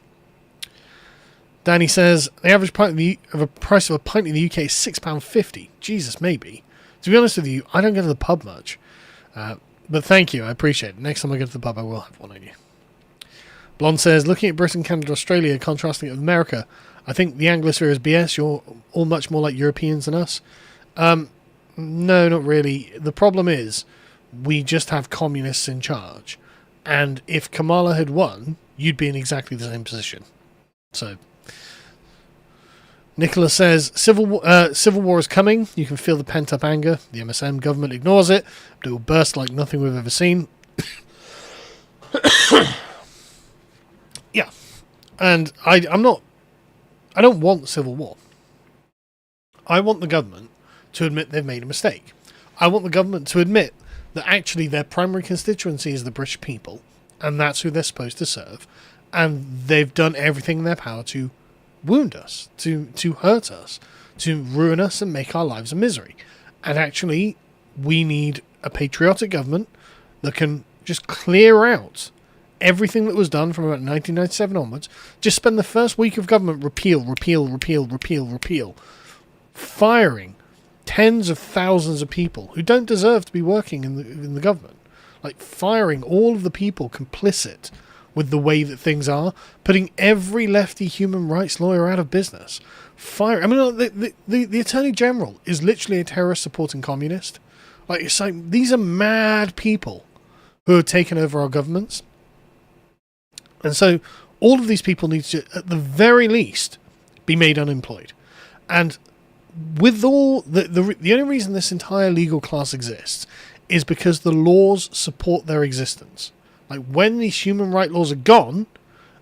Danny says the average price of a pint in the UK is £6.50. Jesus, maybe. To be honest with you, I don't go to the pub much. But thank you, I appreciate it. Next time I go to the pub, I will have one on you. Blonde says, looking at Britain, Canada, Australia, contrasting it with America, I think the Anglosphere is BS. You're all much more like Europeans than us. No, not really. The problem is, we just have communists in charge. And if Kamala had won, you'd be in exactly the same position. So, Nicola says, Civil war is coming. You can feel the pent-up anger. The MSM government ignores it, but it will burst like nothing we've ever seen. Yeah. And I don't want civil war. I want the government to admit they've made a mistake. I want the government to admit that actually their primary constituency is the British people, and that's who they're supposed to serve, and they've done everything in their power to wound us, to hurt us, to ruin us and make our lives a misery. And actually, we need a patriotic government that can just clear out everything that was done from about 1997 onwards. Just spend the first week of government repeal, firing tens of thousands of people who don't deserve to be working in the government. Like, firing all of the people complicit with the way that things are, putting every lefty human rights lawyer out of business. The Attorney General is literally a terrorist supporting communist. Like, it's like, these are mad people who have taken over our governments. And so all of these people need to, at the very least, be made unemployed. And with all the only reason this entire legal class exists is because the laws support their existence. Like, when these human rights laws are gone,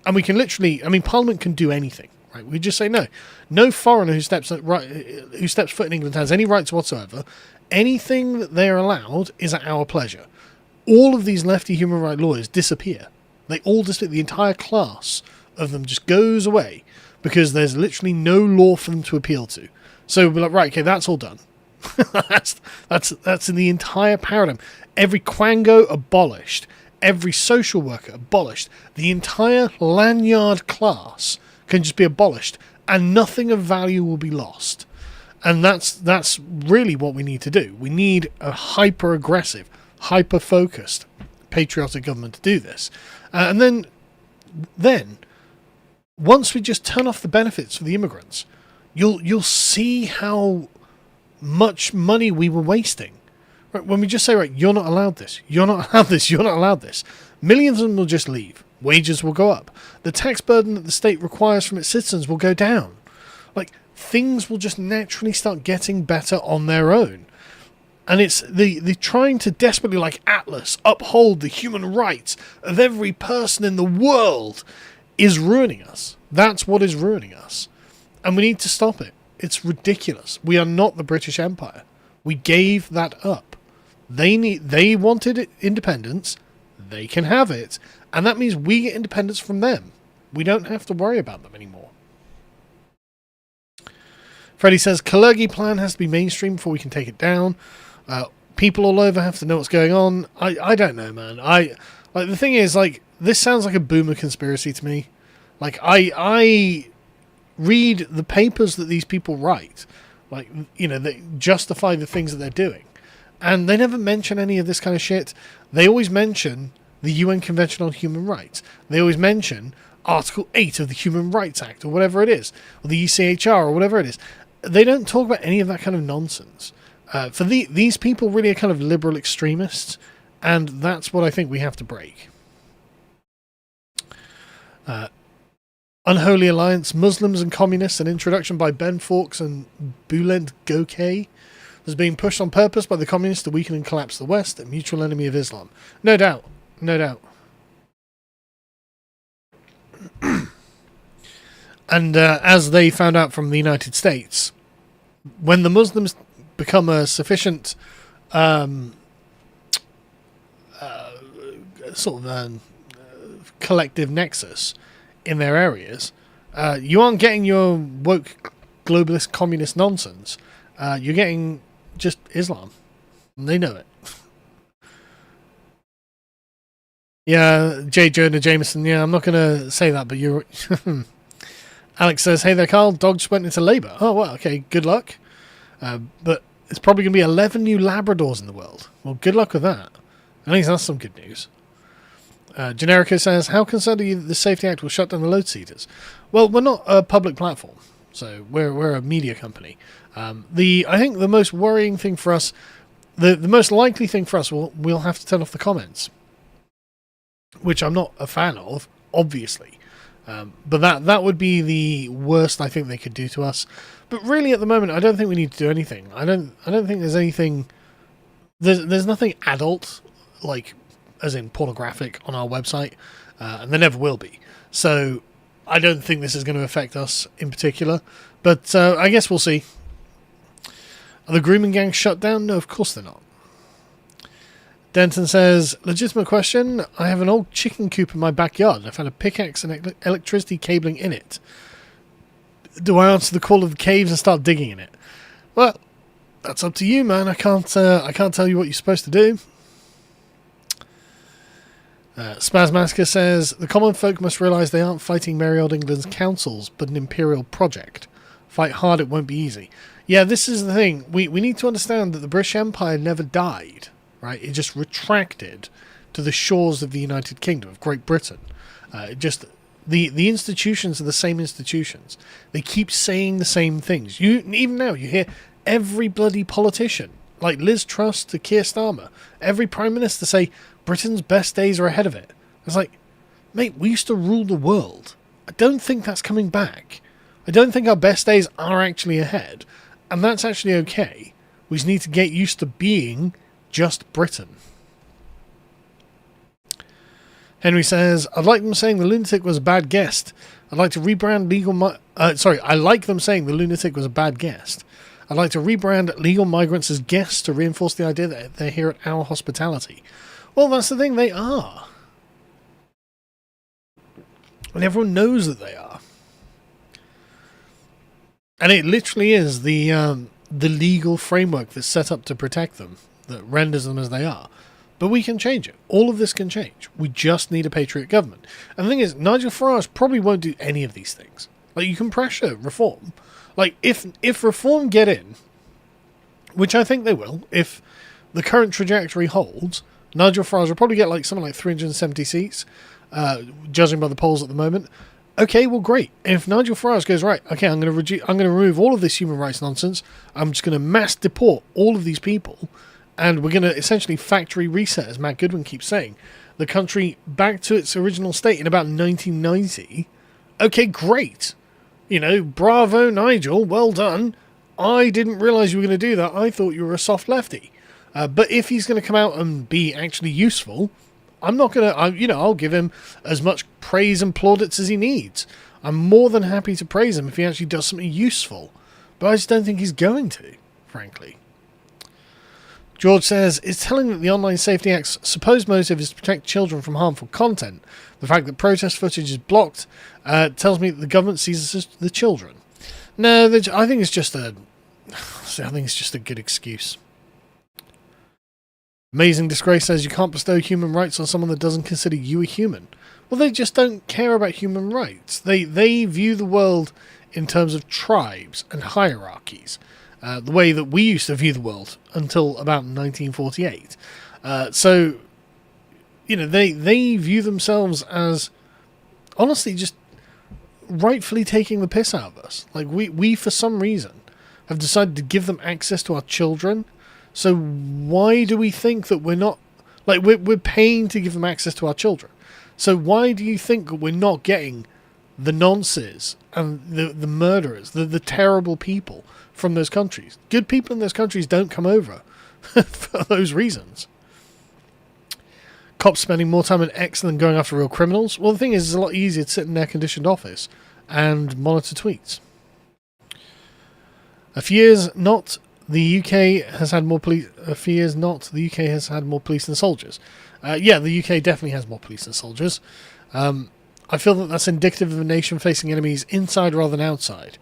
And we can literally, I mean, Parliament can do anything, right? We just say no foreigner who steps foot in England has any rights whatsoever. Anything that they are allowed is at our pleasure. All of these lefty human rights lawyers disappear. They all disappear. The entire class of them just goes away because there's literally no law for them to appeal to. So we're like, right, okay, that's all done. that's in the entire paradigm. Every quango abolished. Every social worker abolished. The entire lanyard class can just be abolished, and nothing of value will be lost. And that's really what we need to do. We need a hyper-aggressive, hyper-focused, patriotic government to do this. And then, once we just turn off the benefits for the immigrants, you'll see how much money we were wasting. Right, when we just say, right, you're not allowed this, you're not allowed this, you're not allowed this, millions of them will just leave. Wages will go up. The tax burden that the state requires from its citizens will go down. Like, things will just naturally start getting better on their own. And it's the trying to desperately, like Atlas, uphold the human rights of every person in the world is ruining us. That's what is ruining us. And we need to stop it. It's ridiculous. We are not the British Empire. We gave that up. They wanted independence. They can have it. And that means we get independence from them. We don't have to worry about them anymore. Freddie says, Kalergi plan has to be mainstream before we can take it down. People all over have to know what's going on. I don't know, man. The thing is, like, this sounds like a boomer conspiracy to me. Like, I read the papers that these people write, like, you know, they justify the things that they're doing. And they never mention any of this kind of shit. They always mention the UN Convention on Human Rights. They always mention Article 8 of the Human Rights Act, or whatever it is, or the ECHR, or whatever it is. They don't talk about any of that kind of nonsense. For these people really are kind of liberal extremists, and that's what I think we have to break. Unholy Alliance, Muslims and Communists, an introduction by Ben Fawkes and Bülent Gökay, was being pushed on purpose by the communists to weaken and collapse the West, a mutual enemy of Islam. No doubt. No doubt. And as they found out from the United States, when the Muslims become a sufficient collective nexus in their areas, you aren't getting your woke globalist communist nonsense. You're getting just Islam. And they know it. Yeah, J. Jonah Jameson, yeah, I'm not going to say that, but you're... Alex says, hey there, Carl, dog just went into labour. Oh, well, okay, good luck. But it's probably going to be 11 new Labradors in the world. Well, good luck with that. At least that's some good news. Generico says, how concerned are you that the Safety Act will shut down the load seeders? Well, we're not a public platform, so we're a media company. I think the most worrying thing for us, the most likely thing for us, we'll have to turn off the comments, which I'm not a fan of, obviously. But that would be the worst I think they could do to us. But really, at the moment, I don't think we need to do anything. I don't think there's anything. There's nothing adult, like as in pornographic, on our website, and there never will be. So I don't think this is going to affect us in particular. But I guess we'll see. Are the grooming gangs shut down? No, of course they're not. Denton says, legitimate question. I have an old chicken coop in my backyard, and I found a pickaxe and electricity cabling in it. Do I answer the call of the caves and start digging in it? Well, that's up to you, man. I can't tell you what you're supposed to do. Spasmasker says, the common folk must realise they aren't fighting merry old England's councils, but an imperial project. Fight hard, it won't be easy. Yeah, this is the thing. We need to understand that the British Empire never died. Right, it just retracted to the shores of the United Kingdom, of Great Britain. The institutions are the same institutions. They keep saying the same things. Even now, you hear every bloody politician, like Liz Truss to Keir Starmer, every Prime Minister say Britain's best days are ahead of it. It's like, mate, we used to rule the world. I don't think that's coming back. I don't think our best days are actually ahead. And that's actually okay. We just need to get used to being just Britain. Henry says, I'd like them saying the lunatic was a bad guest. I'd like to rebrand I like them saying the lunatic was a bad guest. I'd like to rebrand legal migrants as guests to reinforce the idea that they're here at our hospitality. Well, that's the thing, they are. And everyone knows that they are. And it literally is the legal framework that's set up to protect them that renders them as they are. But we can change it. All of this can change. We just need a patriot government. And the thing is, Nigel Farage probably won't do any of these things. Like, you can pressure reform. Like, if reform get in, which I think they will, if the current trajectory holds, Nigel Farage will probably get like something like 370 seats, judging by the polls at the moment. Okay, well, great. If Nigel Farage goes, right, okay, I'm going to remove all of this human rights nonsense. I'm just going to mass deport all of these people. And we're going to essentially factory reset, as Matt Goodwin keeps saying, the country back to its original state in about 1990. Okay, great. You know, bravo, Nigel. Well done. I didn't realise you were going to do that. I thought you were a soft lefty. But if he's going to come out and be actually useful, I'm not going to, I'll give him as much praise and plaudits as he needs. I'm more than happy to praise him if he actually does something useful. But I just don't think he's going to, frankly. George says, it's telling that the Online Safety Act's supposed motive is to protect children from harmful content. The fact that protest footage is blocked tells me that the government sees us as the children. No, I think it's just a good excuse. Amazing Disgrace says, you can't bestow human rights on someone that doesn't consider you a human. Well, they just don't care about human rights. They view the world in terms of tribes and hierarchies. The way that we used to view the world until about 1948. So, they view themselves as, honestly, just rightfully taking the piss out of us. Like, we for some reason, have decided to give them access to our children. So why do we think that we're not... Like, we're paying to give them access to our children. So why do you think that we're not getting the nonces and the murderers, the terrible people from those countries? Good people in those countries don't come over for those reasons. Cops spending more time on X than going after real criminals. Well, the thing is, it's a lot easier to sit in an air-conditioned office and monitor tweets. The UK has had more police than soldiers. Yeah, the UK definitely has more police than soldiers. I feel that that's indicative of a nation facing enemies inside rather than outside.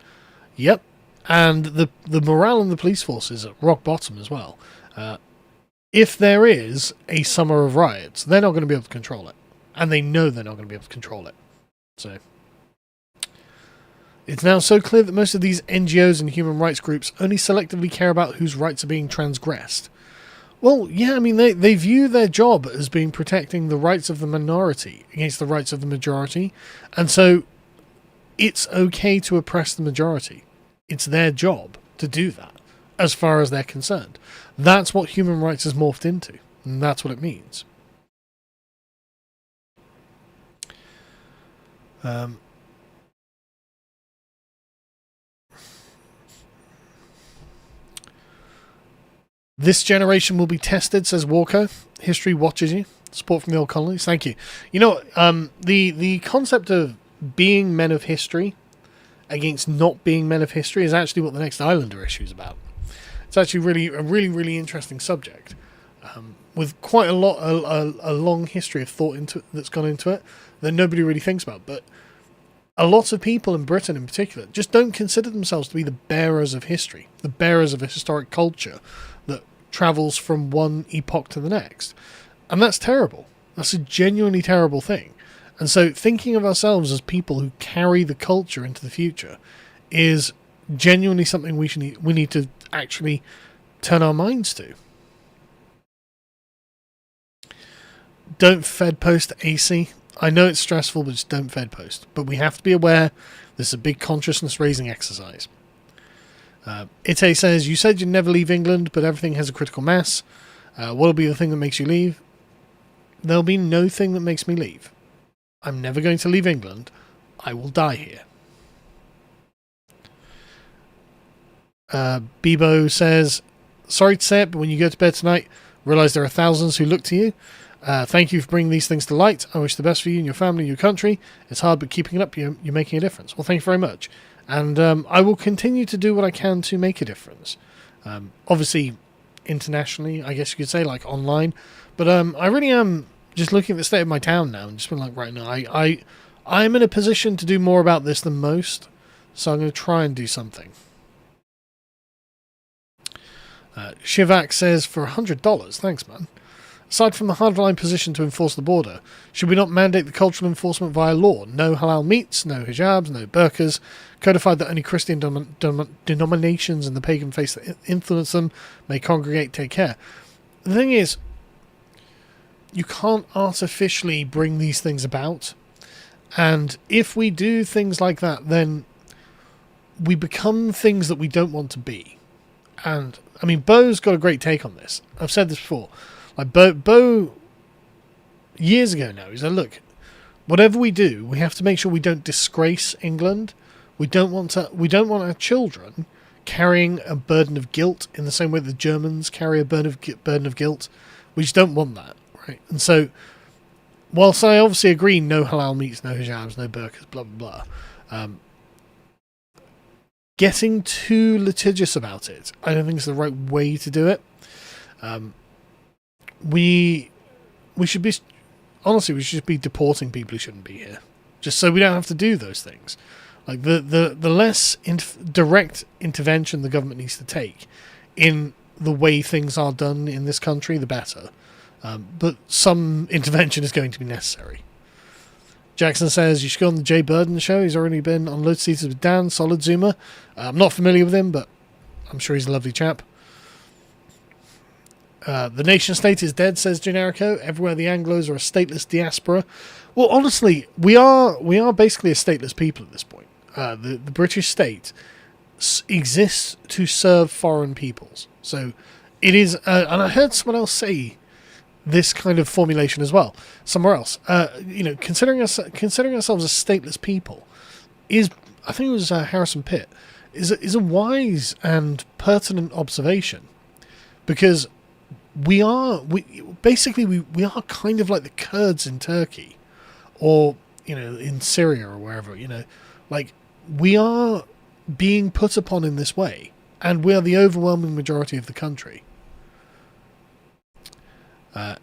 Yep. And the morale in the police force is at rock bottom as well. If there is a summer of riots, they're not going to be able to control it. And they know they're not going to be able to control it. So, it's now so clear that most of these NGOs and human rights groups only selectively care about whose rights are being transgressed. Well, yeah, I mean, they view their job as being protecting the rights of the minority against the rights of the majority. And so, it's okay to oppress the majority. It's their job to do that, as far as they're concerned. That's what human rights has morphed into, and that's what it means. This generation will be tested, says Walker. History watches you. Support from the old colonies. Thank you. You know, the concept of being men of history against not being men of history is actually what the next Islander issue is about. It's actually a really interesting subject, with quite a long history of thought that's gone into it that nobody really thinks about. But a lot of people in Britain, in particular, just don't consider themselves to be the bearers of history, the bearers of a historic culture that travels from one epoch to the next, and that's terrible. That's a genuinely terrible thing. And so thinking of ourselves as people who carry the culture into the future is genuinely something we need to actually turn our minds to. Don't Fed post AC. I know it's stressful, but just don't Fed post. But we have to be aware this is a big consciousness raising exercise. Ite says, you said you'd never leave England, but everything has a critical mass. What'll be the thing that makes you leave? There'll be no thing that makes me leave. I'm never going to leave England. I will die here. Bebo says, sorry to say it, but when you go to bed tonight, realise there are thousands who look to you. Thank you for bringing these things to light. I wish the best for you and your family and your country. It's hard, but keeping it up, you're making a difference. Well, thank you very much. And I will continue to do what I can to make a difference. Obviously, internationally, I guess you could say, like online. But I really am just looking at the state of my town now and just being like, right now, I'm in a position to do more about this than most. So I'm going to try and do something. Shivak says, for $100, thanks, man. Aside from the hardline position to enforce the border, should we not mandate the cultural enforcement via law? No halal meats, no hijabs, no burqas, codified that only Christian denominations and the pagan faiths that influence them may congregate, take care. The thing is, you can't artificially bring these things about. And if we do things like that, then we become things that we don't want to be. And, I mean, Bo's got a great take on this. I've said this before. Like, Bo years ago now, he said, look, whatever we do, we have to make sure we don't disgrace England. We don't want our children carrying a burden of guilt in the same way the Germans carry a burden of guilt. We just don't want that, right? And so, whilst I obviously agree, no halal meats, no hijabs, no burqas, blah, blah, blah, getting too litigious about it, I don't think it's the right way to do it. We should be, honestly, we should just be deporting people who shouldn't be here, just so we don't have to do those things. Like the less direct intervention the government needs to take in the way things are done in this country, the better. But some intervention is going to be necessary. Jackson says, you should go on the Jay Burden show. He's already been on Load Seaters with Dan, Solid Zoomer. I'm not familiar with him, but I'm sure he's a lovely chap. The nation state is dead, says Generico. Everywhere the Anglos are a stateless diaspora. Well, honestly, we are basically a stateless people at this point. The British state exists to serve foreign peoples. So it is, and I heard someone else say this kind of formulation as well somewhere else. Considering ourselves a stateless people is, I think it was Harrison Pitt, is a wise and pertinent observation, because we are kind of like the Kurds in Turkey, or in Syria or wherever. Like, we are being put upon in this way, and we are the overwhelming majority of the country.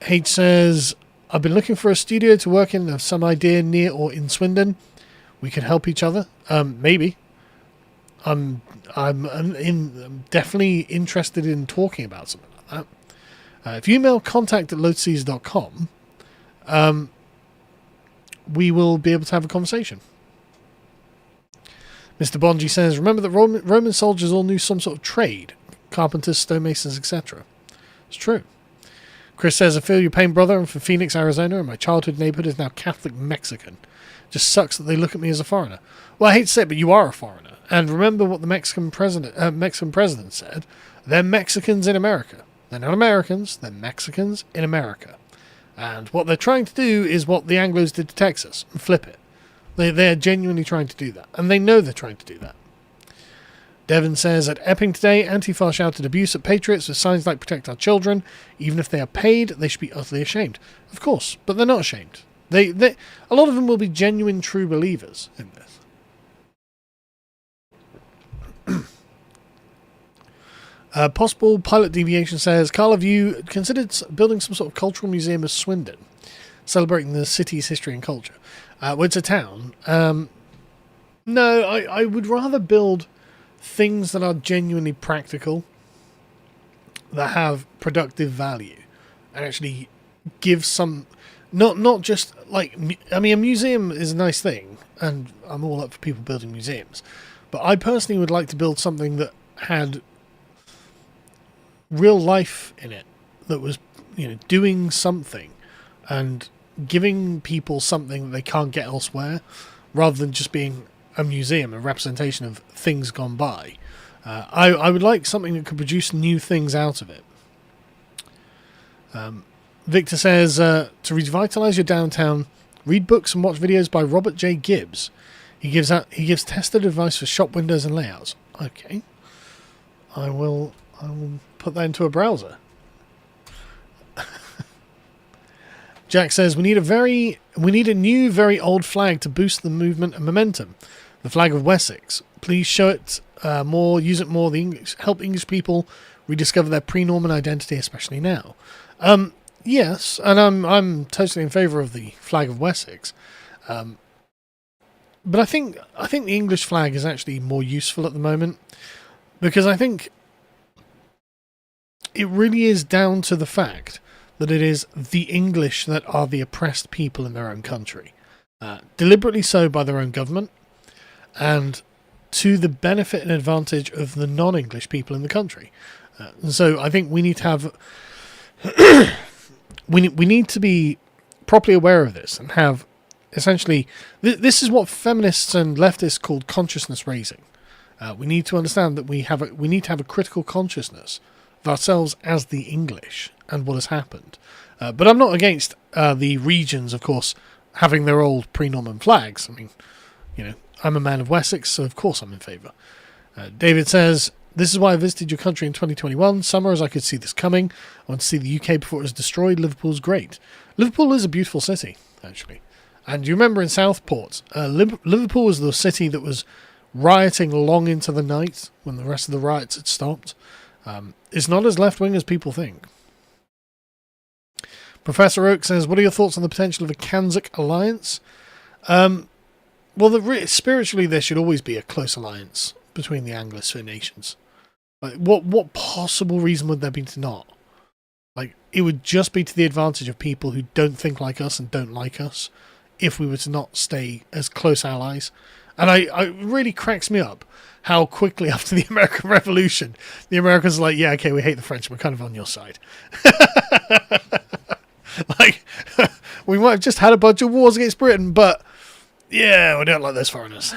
H says, I've been looking for a studio to work in. Have some idea near or in Swindon. We could help each other. Maybe. I'm definitely interested in talking about something like that. If you email contact@loadseas.com, we will be able to have a conversation. Mr. Bonji says, remember that Roman soldiers all knew some sort of trade. Carpenters, stonemasons, etc. It's true. Chris says, I feel your pain, brother. I'm from Phoenix, Arizona, and my childhood neighborhood is now Catholic Mexican. Just sucks that they look at me as a foreigner. Well, I hate to say it, but you are a foreigner. And remember what the Mexican president said. They're Mexicans in America. They're not Americans. They're Mexicans in America. And what they're trying to do is what the Anglos did to Texas, and flip it. They're genuinely trying to do that. And they know they're trying to do that. Devon says, at Eping today, Antifa shouted abuse at patriots with signs like protect our children. Even if they are paid, they should be utterly ashamed. Of course, but they're not ashamed. A lot of them will be genuine, true believers in this. Possible pilot deviation says, Carl, have you considered building some sort of cultural museum of Swindon, celebrating the city's history and culture? Well, it's a town. No, I would rather build things that are genuinely practical, that have productive value, and actually give some, not just like, I mean, a museum is a nice thing, and I'm all up for people building museums, but I personally would like to build something that had real life in it, that was, doing something and giving people something that they can't get elsewhere, rather than just being a museum, a representation of things gone by. I would like something that could produce new things out of it. Victor says, to revitalize your downtown, read books and watch videos by Robert J. Gibbs. He gives tested advice for shop windows and layouts. Okay. I will put that into a browser. Jack says, we need a new, very old flag to boost the movement and momentum. The flag of Wessex. Please show it more, use it more. Help English people rediscover their pre-Norman identity, especially now. Yes, and I'm totally in favour of the flag of Wessex. But I think the English flag is actually more useful at the moment, because I think it really is down to the fact that it is the English that are the oppressed people in their own country, deliberately so by their own government, and to the benefit and advantage of the non-English people in the country. And so I think we need to have we need to be properly aware of this and have essentially this is what feminists and leftists called consciousness raising. We need to understand that we need to have a critical consciousness of ourselves as the English and what has happened. But I'm not against the regions, of course, having their old pre-Norman flags. I mean, I'm a man of Wessex, so of course I'm in favour. David says, this is why I visited your country in 2021. Summer, as I could see this coming. I want to see the UK before it was destroyed. Liverpool's great. Liverpool is a beautiful city, actually. And you remember in Southport, Liverpool was the city that was rioting long into the night when the rest of the riots had stopped. It's not as left-wing as people think. Professor Oak says, what are your thoughts on the potential of a Kanzak alliance? Well, spiritually, there should always be a close alliance between the Anglosphere nations. Like, what possible reason would there be to not? Like, it would just be to the advantage of people who don't think like us and don't like us if we were to not stay as close allies. And it really cracks me up how quickly after the American Revolution, the Americans are like, yeah, okay, we hate the French, we're kind of on your side. Like, we might have just had a bunch of wars against Britain, but yeah, we don't like those foreigners.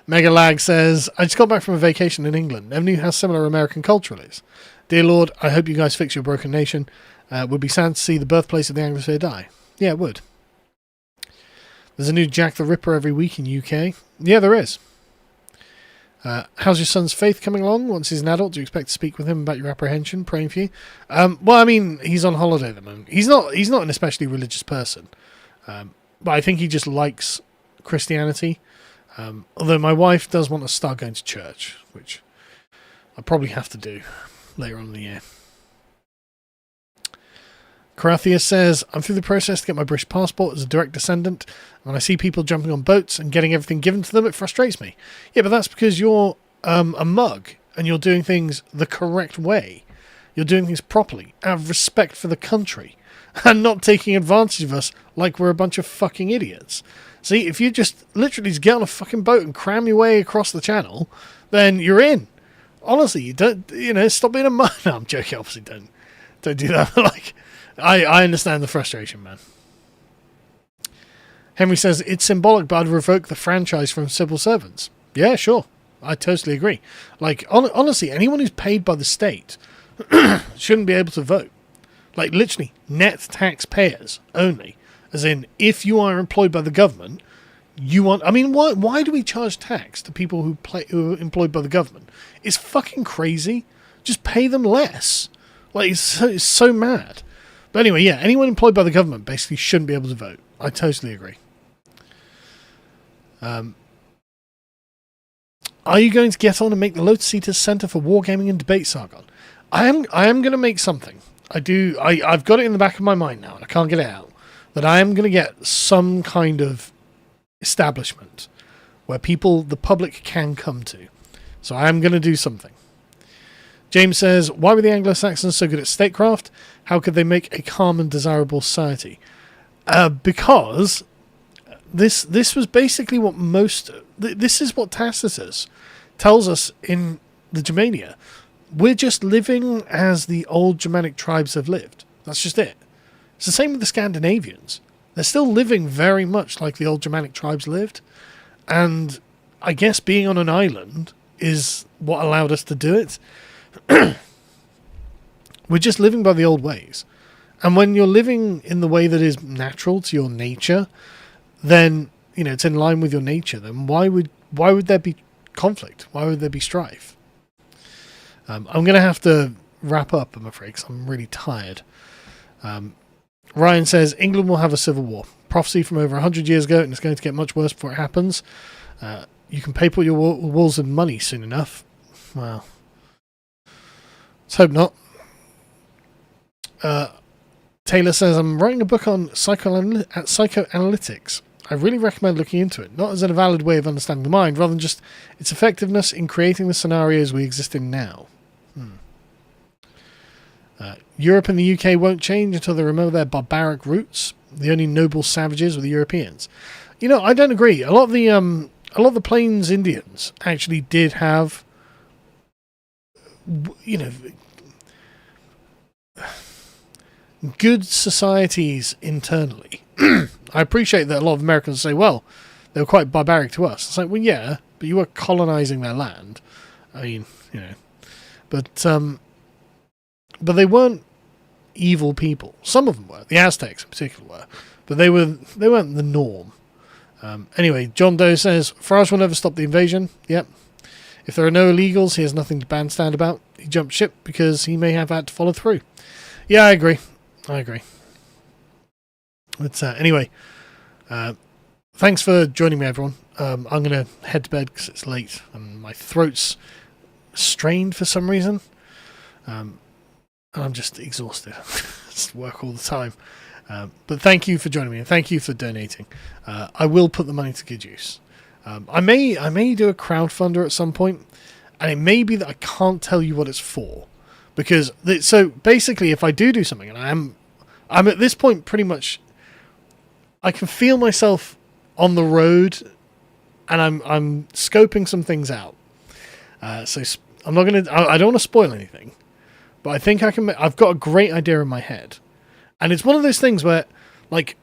Mega Lag says, I just got back from a vacation in England. Never knew how similar American culture is. Dear Lord, I hope you guys fix your broken nation. Would be sad to see the birthplace of the Anglosphere die. Yeah, it would. There's a new Jack the Ripper every week in UK. Yeah, there is. How's your son's faith coming along? Once he's an adult, do you expect to speak with him about your apprehension? Praying for you. Well, I mean, he's on holiday at the moment. He's not an especially religious person. But I think he just likes Christianity. Although my wife does want to start going to church, which I probably have to do later on in the year. Carathia says, I'm through the process to get my British passport as a direct descendant. When I see people jumping on boats and getting everything given to them, it frustrates me. Yeah, but that's because you're a mug and you're doing things the correct way. You're doing things properly, out of respect for the country, and not taking advantage of us like we're a bunch of fucking idiots. See, if you just literally just get on a fucking boat and cram your way across the channel, then you're in. Honestly, you don't, stop being a mug. No, I'm joking, obviously don't do that. Like, I understand the frustration, man. Henry says, it's symbolic, but I'd revoke the franchise from civil servants. Yeah, sure. I totally agree. Like, honestly, anyone who's paid by the state shouldn't be able to vote. Like, literally, net taxpayers only. As in, if you are employed by the government, why do we charge tax to people who are employed by the government? It's fucking crazy. Just pay them less. Like, it's so mad. But anyway, yeah, anyone employed by the government basically shouldn't be able to vote. I totally agree. Are you going to get on and make the Lotus Eaters Centre for Wargaming and Debate, Sargon? I am going to make something. I've got it in the back of my mind now, and I can't get it out. That I am going to get some kind of establishment where the public can come to. So I am going to do something. James says, why were the Anglo-Saxons so good at statecraft? How could they make a calm and desirable society? Because this was basically what this is what Tacitus tells us in the Germania. We're just living as the old Germanic tribes have lived. That's just it. It's the same with the Scandinavians. They're still living very much like the old Germanic tribes lived. And I guess being on an island is what allowed us to do it. We're just living by the old ways. And when you're living in the way that is natural to your nature, then, it's in line with your nature, then why would there be conflict? Why would there be strife? I'm going to have to wrap up, I'm afraid, because I'm really tired. Ryan says, England will have a civil war. Prophecy from over 100 years ago, and it's going to get much worse before it happens. You can pay for your walls with money soon enough. Well, let's hope not. Taylor says, I'm writing a book on psychoanalytics. I really recommend looking into it, not as a valid way of understanding the mind, rather than just its effectiveness in creating the scenarios we exist in now. Europe and the UK won't change until they remember their barbaric roots. The only noble savages were the Europeans. You know, I don't agree. A lot of the Plains Indians actually did have, you know, good societies internally. I appreciate that a lot of Americans say, well, they were quite barbaric to us. It's like, well, yeah, but you were colonizing their land. I mean, you know, but they weren't evil people. Some of them were. The Aztecs in particular were, but they weren't the norm. Anyway, John Doe says, Farage will never stop the invasion. Yep. If there are no illegals, he has nothing to bandstand about. He jumped ship because he may have had to follow through. Yeah, I agree. But anyway, thanks for joining me, everyone. I'm going to head to bed because it's late and my throat's strained for some reason. And I'm just exhausted. Just work all the time. But thank you for joining me and thank you for donating. I will put the money to good use. I may do a crowdfunder at some point, and it may be that I can't tell you what it's for, because so basically, if I do something, and I'm at this point pretty much, I can feel myself on the road, and I'm scoping some things out. So I'm not gonna. I don't want to spoil anything, but I think I can. I've got a great idea in my head, and it's one of those things where, like,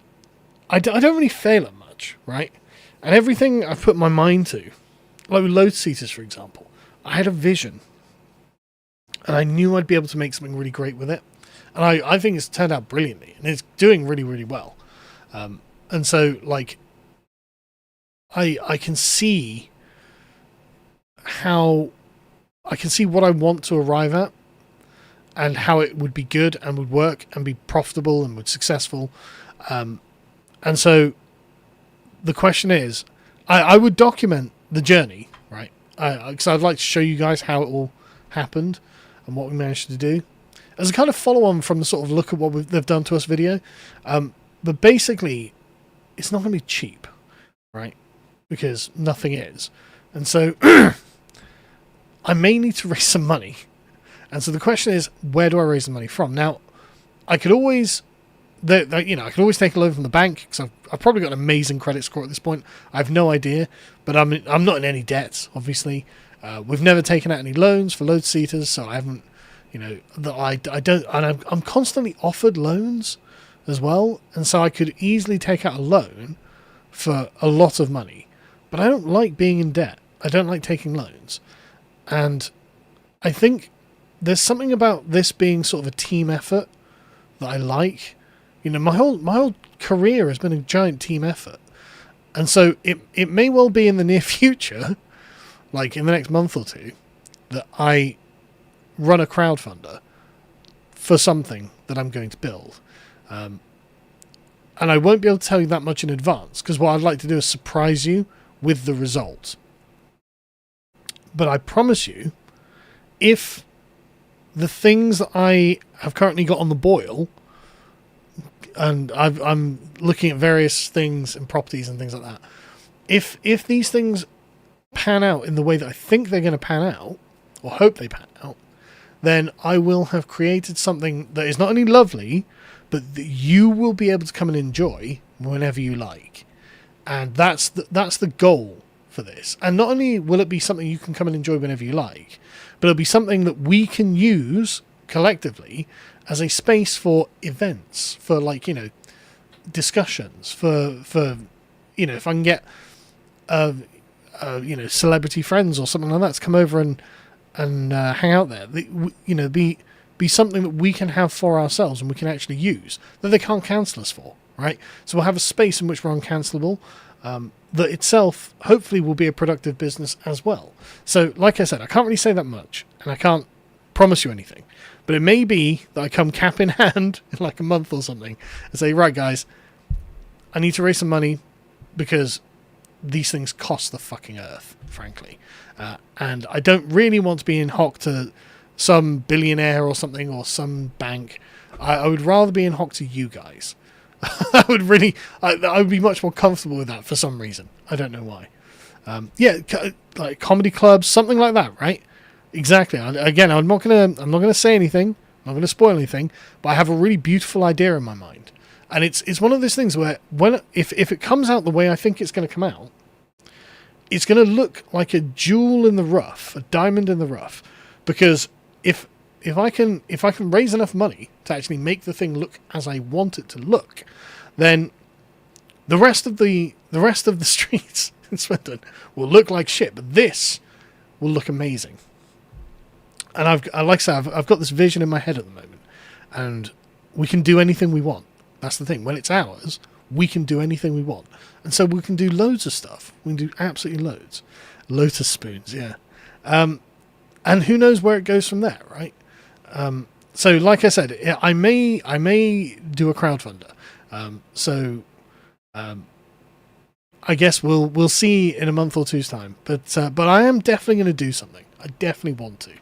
I don't really fail at much, right? And everything I've put my mind to, like with load seaters, for example, I had a vision. And I knew I'd be able to make something really great with it. And I think it's turned out brilliantly. And it's doing really, really well. And so, like, I can see how... I can see what I want to arrive at. And how it would be good and would work and be profitable and would successful. And so... The question is, I would document the journey, right? Because I'd like to show you guys how it all happened and what we managed to do. As a kind of follow-on from the sort of look at what they've done to us video. But basically, it's not going to be cheap, right? Because nothing is. And so, I may need to raise some money. And so the question is, where do I raise the money from? Now, I could always... I could always take a loan from the bank because I've probably got an amazing credit score at this point. I have no idea, but I'm not in any debts. Obviously, we've never taken out any loans for load seaters, so I haven't. I don't, and I'm constantly offered loans as well, and so I could easily take out a loan for a lot of money. But I don't like being in debt. I don't like taking loans, and I think there's something about this being sort of a team effort that I like. You know, my whole career has been a giant team effort. And so it may well be in the near future, like in the next month or two, that I run a crowdfunder for something that I'm going to build. And I won't be able to tell you that much in advance, because what I'd like to do is surprise you with the result. But I promise you, if the things that I have currently got on the boil... And I'm looking at various things and properties and things like that. If these things pan out in the way that I think they're going to pan out, or hope they pan out, then I will have created something that is not only lovely, but that you will be able to come and enjoy whenever you like. And that's the goal for this. And not only will it be something you can come and enjoy whenever you like, but it'll be something that we can use collectively as a space for events, for discussions, for if I can get celebrity friends or something like that to come over and hang out there, be something that we can have for ourselves and we can actually use that they can't cancel us for, right? So we'll have a space in which we're uncancelable. That itself hopefully will be a productive business as well. So, like I said, I can't really say that much, and I can't promise you anything. But it may be that I come cap in hand in like a month or something and say, right, guys, I need to raise some money because these things cost the fucking earth, frankly. And I don't really want to be in hock to some billionaire or something or some bank. I would rather be in hock to you guys. I would be much more comfortable with that for some reason. I don't know why. Like comedy clubs, something like that, right? Exactly. Again, I'm not gonna say anything. I'm not gonna spoil anything. But I have a really beautiful idea in my mind, and it's one of those things where if it comes out the way I think it's going to come out, it's going to look like a jewel in the rough, a diamond in the rough, because if I can raise enough money to actually make the thing look as I want it to look, then the rest of the streets in Swindon will look like shit, but this will look amazing. And I've got this vision in my head at the moment, and we can do anything we want. That's the thing. When it's ours, we can do anything we want, and so we can do loads of stuff. We can do absolutely loads. Lotus spoons, yeah. And who knows where it goes from there, right? So, like I said, I may do a crowdfunder. I guess we'll see in a month or two's time. But I am definitely going to do something. I definitely want to.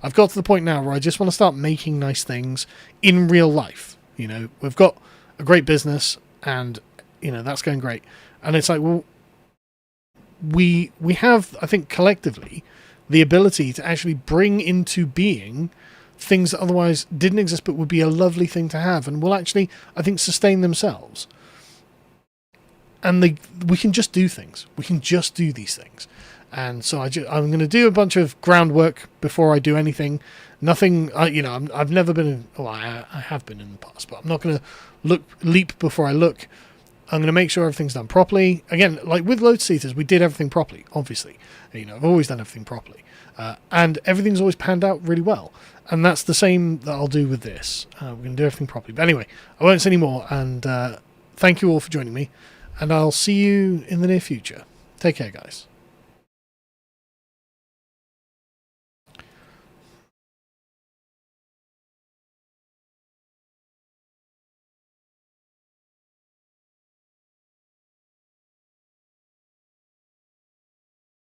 I've got to the point now where I just want to start making nice things in real life. You know, we've got a great business, and you know that's going great. And it's like, well, we have, I think, collectively, the ability to actually bring into being things that otherwise didn't exist, but would be a lovely thing to have, and will actually, I think, sustain themselves. And we can just do things. We can just do these things. And so I'm going to do a bunch of groundwork before I do anything. Nothing, I've never been in, well, I have been in the past, but I'm not going to leap before I look. I'm going to make sure everything's done properly. Again, like with Lotus Eaters, we did everything properly, obviously. You know, I've always done everything properly. And everything's always panned out really well. And that's the same that I'll do with this. We're going to do everything properly. But anyway, I won't say any more. And thank you all for joining me. And I'll see you in the near future. Take care, guys.